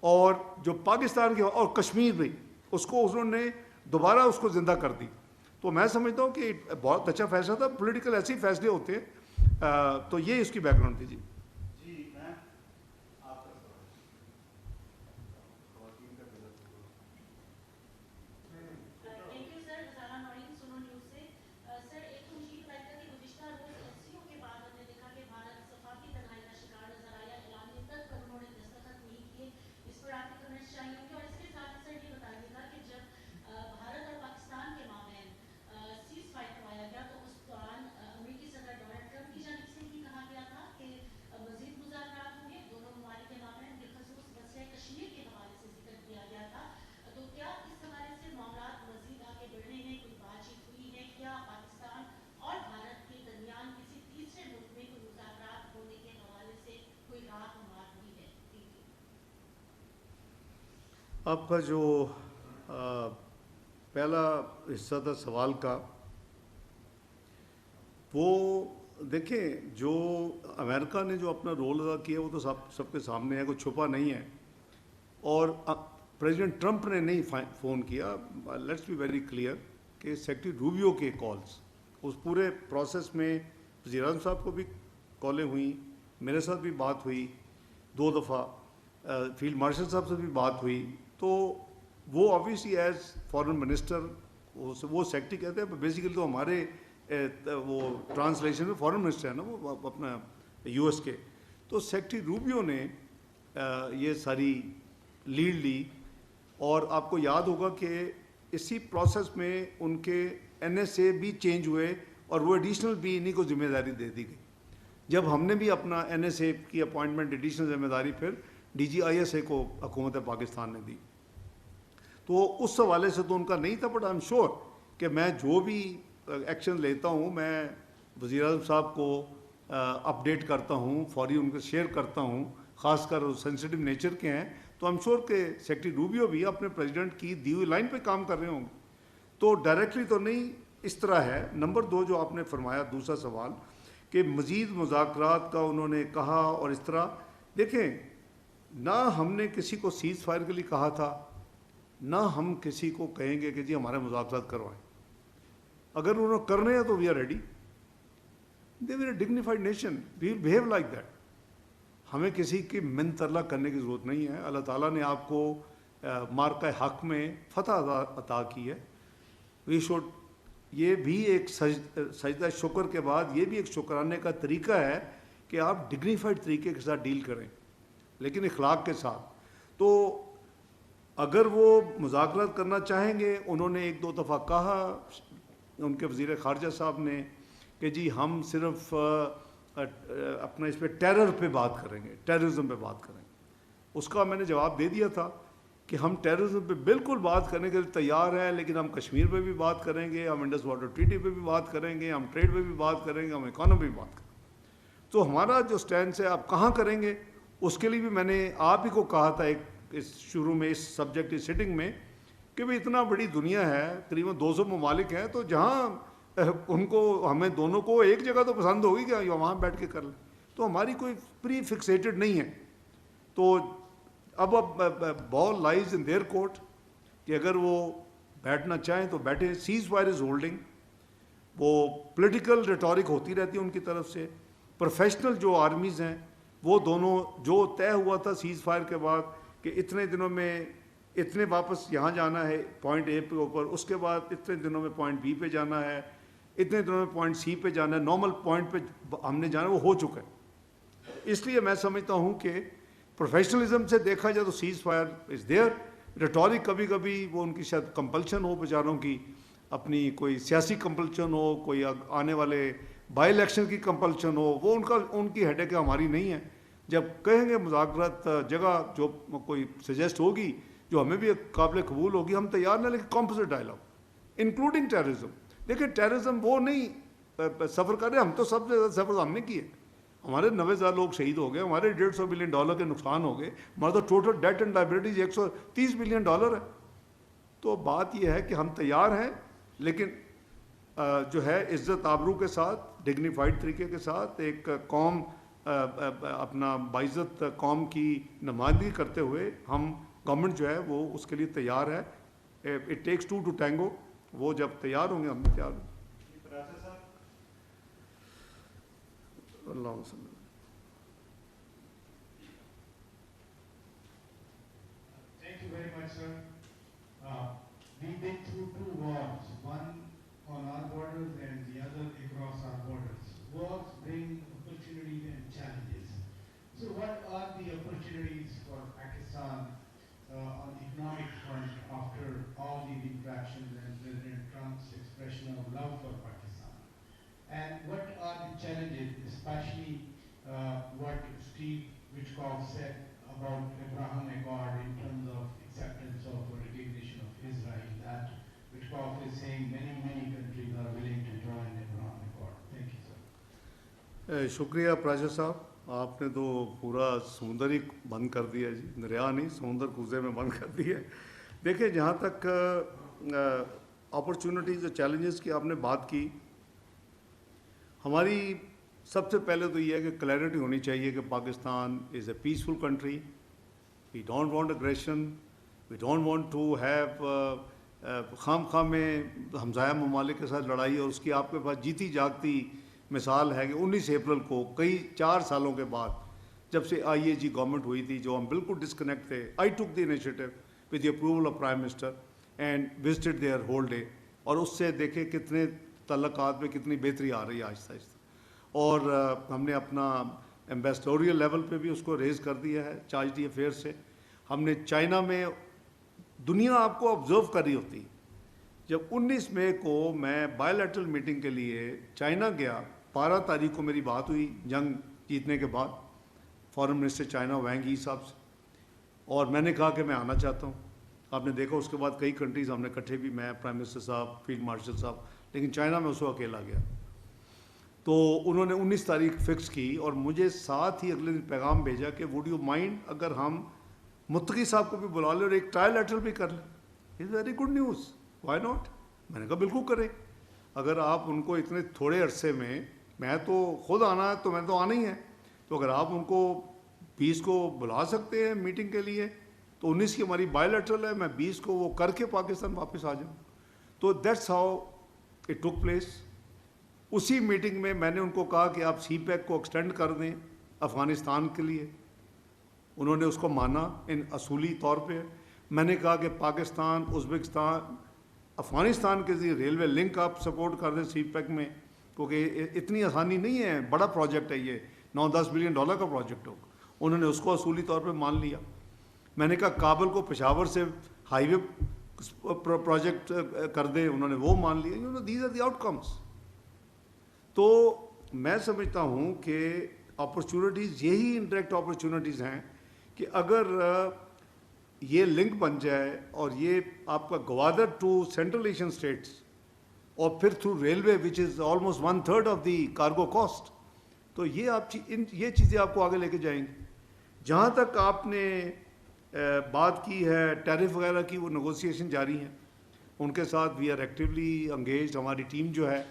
اور جو پاکستان کے اور کشمیر میں اس کو انہوں نے دوبارہ اس کو زندہ کر دی۔ تو میں سمجھتا ہوں کہ بہت اچھا فیصلہ تھا، پولیٹیکل ایسے ہی فیصلے ہوتے ہیں۔ تو یہ اس کی بیک گراؤنڈ تھی۔ جی آپ کا جو پہلا حصہ تھا سوال کا، وہ دیکھیں جو امریکہ نے جو اپنا رول ادا کیا وہ تو سب کے سامنے ہے، کوئی چھپا نہیں ہے، اور پریزیڈنٹ ٹرمپ نے نہیں فون کیا۔ لیٹس بی ویری کلیئر کہ سیکرٹری روبیو کے کالز اس پورے پروسیس میں وزیر اعظم صاحب کو بھی کالیں ہوئیں، میرے ساتھ بھی بات ہوئی 2 دفعہ، فیلڈ مارشل صاحب سے بھی بات ہوئی۔ تو وہ آبویسلی ایز فارن منسٹر وہ سیکرٹری کہتے ہیں، بیسیکلی تو ہمارے وہ ٹرانسلیشن میں فارن منسٹر ہے نا وہ اپنا یو ایس کے، تو سیکرٹری روبیو نے یہ ساری لیڈ لی، اور آپ کو یاد ہوگا کہ اسی پروسیس میں ان کے این ایس اے بھی چینج ہوئے، اور وہ ایڈیشنل بھی انہیں کو ذمہ داری دے دی گئی۔ جب ہم نے بھی اپنا این ایس اے کی اپوائنٹمنٹ ایڈیشنل ذمہ داری پھر D G I S A کو حکومت پاکستان نے دی، تو اس حوالے سے تو ان کا نہیں تھا، بٹ آئی ایم شیور کہ میں جو بھی ایکشن لیتا ہوں میں وزیر اعظم صاحب کو اپڈیٹ کرتا ہوں، فوری ان کو شیئر کرتا ہوں، خاص کر سینسیٹیو نیچر کے ہیں، تو آئی ایم شیور کہ سیکرٹری روبیو بھی اپنے پریزیڈنٹ کی دی ہوئی لائن پہ کام کر رہے ہوں گے۔ تو ڈائریکٹلی تو نہیں اس طرح ہے۔ نمبر 2 جو آپ نے فرمایا دوسرا سوال کہ مزید مذاکرات کا انہوں نے کہا، اور اس طرح دیکھیں نہ ہم نے کسی کو سیز فائر کے لیے کہا تھا، نہ ہم کسی کو کہیں گے کہ جی ہمارے مذاکرات کروائیں۔ اگر انہوں نے کرنے ہیں تو we are ready, they we are dignified nation, we will behave like that. ہمیں کسی کی منت ترلہ کرنے کی ضرورت نہیں ہے۔ اللہ تعالیٰ نے آپ کو مارکہ حق میں فتح عطا کی ہے۔ وی شوڈ، یہ بھی ایک سجدہ شکر کے بعد یہ بھی ایک شکرانے کا طریقہ ہے کہ آپ ڈگنیفائڈ طریقے کے ساتھ ڈیل کریں، لیکن اخلاق کے ساتھ۔ تو اگر وہ مذاکرات کرنا چاہیں گے، انہوں نے 1-2 دفعہ کہا ان کے وزیر خارجہ صاحب نے کہ جی ہم صرف اپنا اس پہ ٹیرر پہ بات کریں گے، ٹیررزم پہ بات کریں گے۔ اس کا میں نے جواب دے دیا تھا کہ ہم ٹیررزم پہ بالکل بات کرنے کے لیے تیار ہیں، لیکن ہم کشمیر پہ بھی بات کریں گے، ہم انڈس واٹر ٹریٹی پہ بھی بات کریں گے، ہم ٹریڈ پہ بھی بات کریں گے، ہم اکانومی پہ بھی بات کریں گے۔ تو ہمارا جو سٹینس ہے آپ کہاں کریں گے، اس کے لیے بھی میں نے آپ ہی کو کہا تھا اس شروع میں اس سبجیکٹ اس سیٹنگ میں کہ بھئی اتنا بڑی دنیا ہے، تقریباً 200 ممالک ہیں، تو جہاں ان کو ہمیں دونوں کو ایک جگہ تو پسند ہوگی کہ وہاں بیٹھ کے کر لیں، تو ہماری کوئی پری فکسیٹڈ نہیں ہے۔ تو اب بال لائز ان دیئر کورٹ کہ اگر وہ بیٹھنا چاہیں تو بیٹھیں۔ سیز فائر از ہولڈنگ، وہ پولیٹیکل ریٹورک ہوتی رہتی ہے ان کی طرف سے، پروفیشنل جو آرمیز ہیں وہ دونوں جو طے ہوا تھا سیز فائر کے بعد کہ اتنے دنوں میں اتنے واپس یہاں جانا ہے پوائنٹ اے پہ اوپر, اس کے بعد اتنے دنوں میں پوائنٹ بی پہ جانا ہے, اتنے دنوں میں پوائنٹ سی پہ جانا ہے, نارمل پوائنٹ پہ ہم نے جانا ہے, وہ ہو چکا ہے. اس لیے میں سمجھتا ہوں کہ پروفیشنلزم سے دیکھا جائے تو cease fire is there. Rhetoric کبھی کبھی وہ ان کی شاید کمپلشن ہو بیچاروں کی, اپنی کوئی سیاسی کمپلشن ہو, کوئی آنے والے بائی الیکشن کی کمپلشن ہو, وہ ان کی ہیڈیک ہماری نہیں ہے. جب کہیں گے مذاکرات جگہ جو کوئی سجیسٹ ہوگی جو ہمیں بھی قابل قبول ہوگی, ہم تیار نہ, لیکن کمپوزٹ ڈائلاگ انکلوڈنگ ٹیررزم. دیکھیں ٹیررزم وہ نہیں سفر کر رہے, ہم تو سب سے زیادہ سفر ہم نے کیے. ہمارے 90,000 لوگ شہید ہو گئے, ہمارے $150 بلین کے نقصان ہو گئے, ہمارا تو total debt and liabilities $130 billion ہے. تو بات یہ ہے کہ ہم تیار ہیں, لیکن جو ہے عزت آبرو کے ساتھ, ڈگنیفائڈ طریقے کے ساتھ, ایک قوم اپنا باعزت قوم کی نمائندگی کرتے ہوئے ہم گورنمنٹ جو ہے وہ اس کے لیے تیار ہے. It takes two to tango. وہ جب تیار ہوں گے ہم بھی تیار ہوں گے. اللہ وسلم. Thank you very much, sir. We've been through 2 wars, one on our borders and the other across our borders. Wars bring opportunities and challenges. So what are the opportunities for Pakistan on the economic front after all these interactions and President Trump's expression of love for Pakistan? And what are the challenges, especially what Steve Witkoff said about Abraham Accord in terms of acceptance of or recognition of Israel, that Witkoff is saying many countries are willing to join Abraham Accord. Thank you, sir. شکریہ پراجا صاحب, آپ نے تو پورا سمندر ہی بند کر دیا جی, دریا نہیں سمندر کوزے میں بند کر دیا. دیکھیں جہاں تک اپرچونٹیز اور چیلنجز کی آپ نے بات کی, ہماری سب سے پہلے تو یہ ہے کہ کلیئرٹی ہونی چاہیے کہ Pakistan is a peaceful country. We don't want aggression, we don't want to have خام میں ہمسایہ ممالک کے ساتھ لڑائی. اور اس کی آپ کے پاس جیتی جاگتی مثال ہے کہ 19 اپریل کو کئی 4 سالوں کے بعد جب سے IAG گورنمنٹ ہوئی تھی, جو ہم بالکل ڈسکنیکٹ تھے, I took the initiative with the approval of prime minister and visited there whole day. اور اس سے دیکھیں کتنے تعلقات میں کتنی بہتری آ رہی ہے آہستہ آہستہ. اور ہم نے اپنا ایمبیسڈوریل لیول پہ بھی اس کو ریز کر دیا ہے چارج دی افیئر سے. ہم نے چائنا میں, دنیا آپ کو آبزرو کر رہی ہوتی. جب 19 مئی کو میں بائی لیٹرل میٹنگ کے لیے چائنا گیا, 12 تاریخ کو میری بات ہوئی جنگ جیتنے کے بعد فارن منسٹر چائنا وینگ ای صاحب سے, اور میں نے کہا کہ میں آنا چاہتا ہوں. آپ نے دیکھا اس کے بعد کئی کنٹریز ہم نے اکٹھے بھی, میں پرائم منسٹر صاحب, فیلڈ مارشل صاحب, لیکن چائنا میں اس کو اکیلا گیا. تو انہوں نے 19 تاریخ فکس کی اور مجھے ساتھ ہی اگلے دن پیغام بھیجا کہ ووڈ یو مائنڈ اگر ہم متقی صاحب کو بھی بلا لیں اور ایک ٹرائی لیٹرل بھی کر لیں. It's very good news, why not. میں نے کہا بالکل کریں. اگر آپ ان کو اتنے تھوڑے عرصے میں تو خود آنا ہے تو میں تو آنا ہی ہے, تو اگر آپ ان کو 20 کو بلا سکتے ہیں میٹنگ کے لیے, تو 19 کی ہماری بائی لیٹرل ہے, میں 20 کو وہ کر کے پاکستان واپس آ جاؤں. تو that's how it took place. اسی میٹنگ میں میں نے ان کو کہا کہ آپ سی پیک کو ایکسٹینڈ کر دیں افغانستان کے لیے. انہوں نے اس کو مانا ان اصولی طور پہ. میں نے کہا کہ پاکستان, ازبکستان, افغانستان کے ذریعے ریلوے لنک آپ سپورٹ کر دیں سی پیک میں, کیونکہ اتنی آسانی نہیں ہے, بڑا پروجیکٹ ہے یہ, $9-10 بلین کا پروجیکٹ ہوگا. انہوں نے اس کو اصولی طور پہ مان لیا. میں نے کہا کابل کو پشاور سے ہائی وے پروجیکٹ کر دیں, انہوں نے وہ مان لیا. دیز آر دی آؤٹ کمس. تو میں سمجھتا ہوں کہ اپرچونٹیز یہی انڈائریکٹ اپرچونٹیز ہیں کہ اگر یہ لنک بن جائے اور یہ آپ کا Gwadar to central Asian states اور پھر through railway which is almost 1/3 of the cargo cost, تو یہ چیزیں آپ کو آگے لے کے جائیں گی. جہاں تک آپ نے بات کی ہے ٹیرف وغیرہ کی, وہ نیگوسیشن جاری ہیں, ان کے ساتھ وی آر ایکٹیولی انگیجڈ, ہماری ٹیم جو ہے.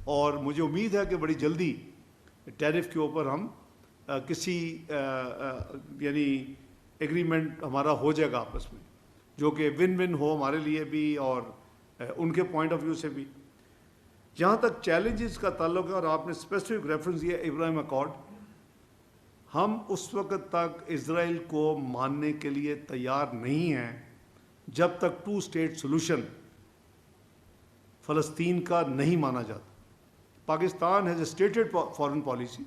اور مجھے امید ہے کہ بڑی جلدی ٹیرف کے اوپر ہم کسی یعنی ایگریمنٹ ہمارا ہو جائے گا آپس میں, جو کہ ون ون ہو ہمارے لیے بھی اور ان کے پوائنٹ آف ویو سے بھی. جہاں تک چیلنجز کا تعلق ہے, اور آپ نے اسپیسیفک ریفرنس دیا ابراہیم اکارڈ, ہم اس وقت تک اسرائیل کو ماننے کے لیے تیار نہیں ہیں جب تک 2 اسٹیٹ سولوشن فلسطین کا نہیں مانا جاتا. Pakistan has a stated foreign policy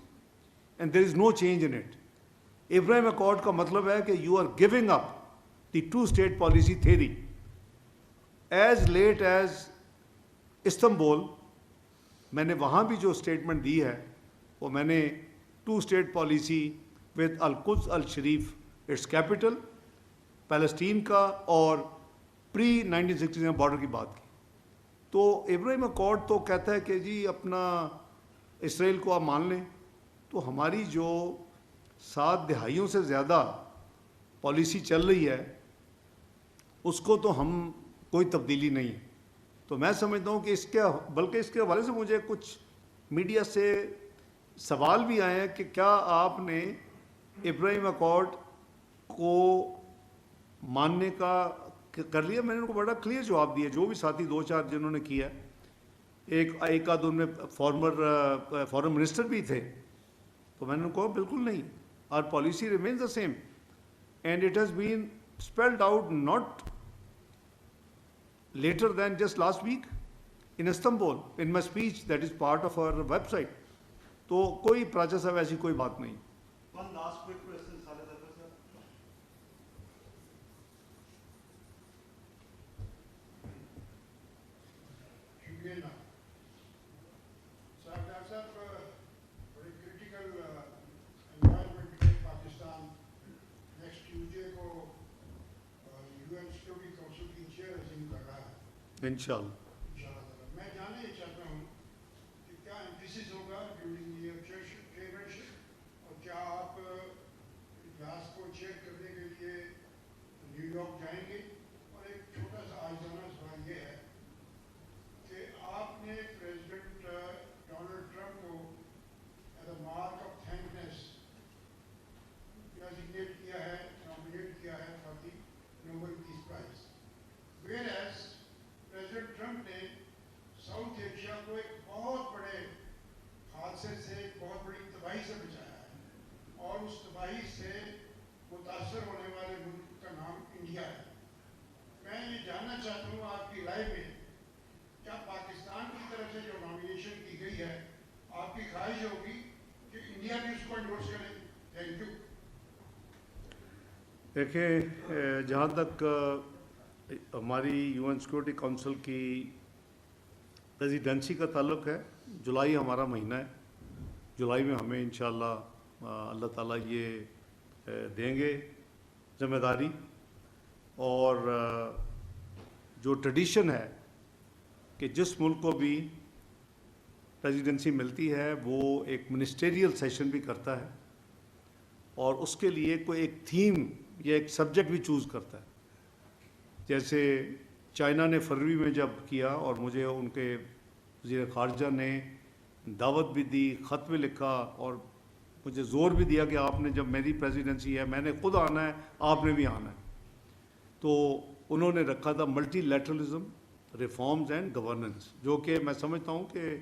and there is no change in it. Abraham accord کا مطلب ہے کہ you are giving up the 2 state policy theory. As late as Istanbul میں نے وہاں بھی جو اسٹیٹمنٹ دی ہے وہ میں نے 2 اسٹیٹ پالیسی ود القدس الشریف اٹس کیپٹل پیلسٹین کا اور پری 1967 بارڈر کی بات کی. تو ابراہیم اکارڈ تو کہتا ہے کہ جی اپنا اسرائیل کو آپ مان لیں. تو ہماری جو 7 دہائیوں سے زیادہ پالیسی چل رہی ہے اس کو تو ہم کوئی تبدیلی نہیں ہے. تو میں سمجھتا ہوں کہ بلکہ اس کے حوالے سے مجھے کچھ میڈیا سے سوال بھی آئے ہیں کہ کیا آپ نے ابراہیم اکارڈ کو ماننے کا کر لیا. میں نے ان کو بڑا کلیئر جواب دیا, جو بھی ساتھی 2-4 جنہوں نے کیا, ایک آدھ ان میں فارن منسٹر بھی تھے, تو میں نے ان کو کہا بالکل نہیں, our policy remains the same and it has been spelled out not later than just last week in Istanbul in my speech that is part of our website. تو کوئی پراچا صاحب ایسی کوئی بات نہیں. One last quick question, Khalid Akbar sir. شکریہ جناب. Doctor صاحب بڑی کریٹیکل انوائرمنٹ میں پاکستان نیکسٹ ٹیوزڈے کو UN سیکورٹی کونسل کی چیئر ازیوم کر رہا ہے انشاءاللہ. میں جاننا یہ چاہتا ہوں کہ کیا ایمفیسس ہوگا ڈیورنگ یہ چیئرمینشپ, اور کیا آپ اجلاس کو چیئر کرنے کے لیے نیو یارک جائیں گے. اور ایک چھوٹا سا آجزانہ سوال یہ ہے کہ آپ نے پریزیڈنٹ ڈونلڈ ٹرمپ کو as a mark of thankfulness designate کیا ہے, نامنیٹ کیا ہے for the Nobel peace prize, whereas president Trump نے ساؤتھ ایشیا کو ایک بہت بڑے حادثے سے, ایک بہت بڑی تباہی سے بچایا ہے, اور اس تباہی سے متاثر ہونے والے ملک کا نام انڈیا ہے. میں یہ جاننا چاہتا ہوں آپ کی رائے میں کیا پاکستان کی طرف سے جو نامینیشن کی گئی ہے آپ کی خواہش ہوگی کہ انڈیا بھی اس کو انڈورس کرے. Thank you. دیکھیں, جہاں تک ہماری UN سیکورٹی کونسل کی پریزیڈنسی کا تعلق ہے, جولائی ہمارا مہینہ ہے. جولائی میں ہمیں انشاءاللہ اللہ تعالیٰ یہ دیں گے ذمہ داری. اور جو ٹریڈیشن ہے کہ جس ملک کو بھی پریزیڈنسی ملتی ہے وہ ایک منسٹریل سیشن بھی کرتا ہے, اور اس کے لیے کوئی ایک تھیم یا ایک سبجیکٹ بھی چوز کرتا ہے. جیسے چائنا نے فروری میں جب کیا, اور مجھے ان کے وزیر خارجہ نے دعوت بھی دی, خط بھی لکھا, اور مجھے زور بھی دیا کہ آپ نے, جب میری پریزیڈنسی ہے میں نے خود آنا ہے, آپ نے بھی آنا ہے. تو انہوں نے رکھا تھا multi literalism, reforms and governance, جو کہ میں سمجھتا ہوں کہ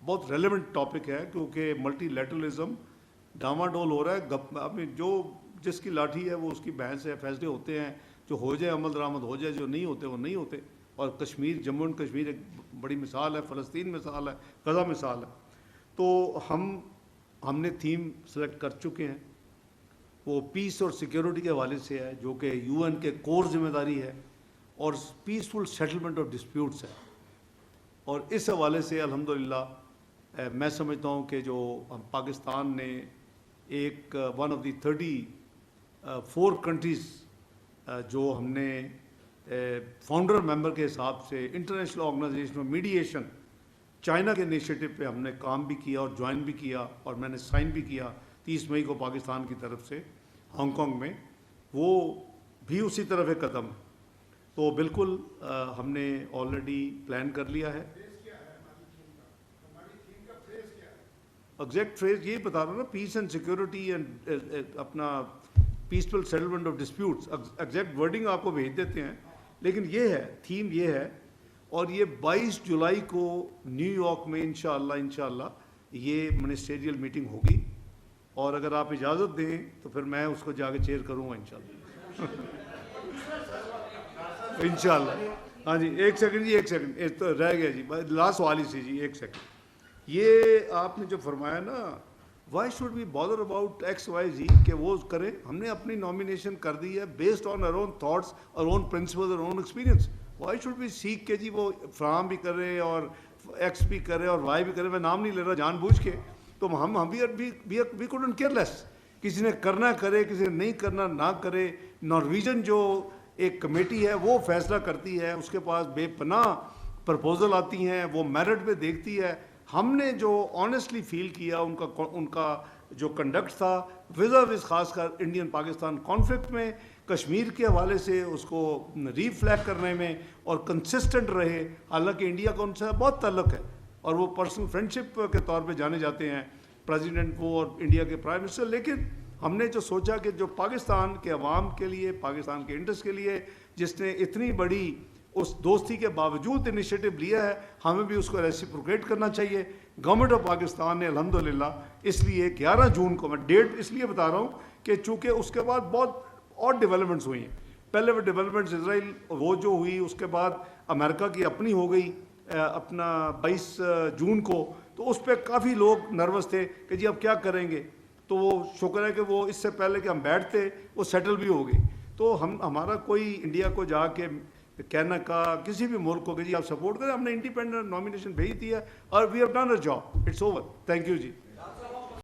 بہت ریلیونٹ ٹاپک ہے, کیونکہ ملٹی لیٹرلزم ڈاما ڈول ہو رہا ہے. اب جو جس کی لاٹھی ہے وہ اس کی بحث ہے, فیصلے ہوتے ہیں, جو ہو جائے عمل درآمد ہو جائے, جو نہیں ہوتے وہ نہیں ہوتے. اور کشمیر, جموں اینڈ کشمیر ایک بڑی مثال ہے, فلسطین مثال ہے, غزہ مثال ہے. تو ہم نے تھیم سلیکٹ کر چکے ہیں, وہ پیس اور سیکیورٹی کے حوالے سے ہے, جو کہ UN کے کور ذمہ داری ہے, اور پیسفل سیٹلمنٹ آف ڈسپیوٹس ہے. اور اس حوالے سے الحمدللہ میں سمجھتا ہوں کہ جو پاکستان نے ایک ون آف دی 34 کنٹریز جو ہم نے فاؤنڈر ممبر کے حساب سے انٹرنیشنل آرگنائزیشن میں میڈیشن, چائنا کے انیشیٹو پہ ہم نے کام بھی کیا اور جوائن بھی کیا, اور میں نے سائن بھی کیا 30 مئی کو پاکستان کی طرف سے ہانگ کانگ میں. وہ بھی اسی طرف ایک قدم ہے. تو بالکل ہم نے آلریڈی پلان کر لیا ہے. ایگزیکٹ فریز یہی بتا رہا ہوں نا, پیس اینڈ سیکورٹی اینڈ اپنا peaceful settlement of disputes. Exact wording آپ کو بھیج دیتے ہیں, لیکن یہ ہے تھیم, یہ ہے. اور یہ 22 جولائی کو نیو یارک میں انشاءاللہ یہ منسٹریل میٹنگ ہوگی, اور اگر آپ اجازت دیں تو پھر میں اس کو جا کے چیئر کروں گا انشاءاللہ انشاءاللہ. ہاں جی ایک سیکنڈ ایک تو رہ گیا جی, لاسٹ سوال ہی سی جی, ایک سیکنڈ. یہ آپ نے جو فرمایا نا, why should be bother about X Y Z, کہ وہ کریں. ہم نے اپنی نامینیشن کر دی ہے بیسڈ آن اور اون تھاٹس, اور اون پرنسپل, اور own experience. Why should be سیکھ کہ جی وہ فرام بھی کرے اور ایکس بھی کرے اور وائی بھی کرے. میں نام نہیں لے رہا جان بوجھ کے, تو ہم وی کوڈنٹ کیئر لیس. کسی نے کرنا کرے, کسی نے نہیں کرنا نہ کرے. نارویجن جو ایک کمیٹی ہے وہ فیصلہ کرتی ہے, اس کے پاس بے پناہ پرپوزل آتی ہیں, وہ میرٹ پہ دیکھتی ہے. ہم نے جو آنیسٹلی فیل کیا ان کا جو کنڈکٹ تھا وز خاص کر انڈین پاکستان کانفلکٹ میں, کشمیر کے حوالے سے اس کو ریفلیکٹ کرنے میں, اور کنسسٹنٹ رہے. حالانکہ انڈیا کا ان سے بہت تعلق ہے اور وہ پرسنل فرینڈشپ کے طور پہ جانے جاتے ہیں پریزیڈنٹ وہ اور انڈیا کے پرائم منسٹر. لیکن ہم نے جو سوچا کہ جو پاکستان کے عوام کے لیے, پاکستان کے انٹرسٹ کے لیے, جس نے اتنی بڑی اس دوستی کے باوجود انیشیٹو لیا ہے, ہمیں بھی اس کو ریسیپروکیٹ کرنا چاہیے. گورنمنٹ آف پاکستان نے الحمدللہ اس لیے 11 جون کو, میں ڈیٹ اس لیے بتا رہا ہوں کہ چونکہ اس کے بعد بہت اور ڈیولپمنٹس ہوئی ہیں. پہلے وہ ڈیولپمنٹس اسرائیل وہ جو ہوئی, اس کے بعد امریکہ کی اپنی ہو گئی اپنا 22 جون کو, تو اس پہ کافی لوگ نروس تھے کہ جی اب کیا کریں گے. تو وہ شکر ہے کہ وہ اس سے پہلے کہ ہم بیٹھتے وہ سیٹل بھی ہو گئی. تو ہمارا کوئی انڈیا کو جا کے کہنا کا کسی بھی ملک کو کہ جی آپ سپورٹ کریں, ہم نے انڈیپینڈنٹ نامینیشن بھیج دی ہے اور we have done a job, it's over. Thank you G.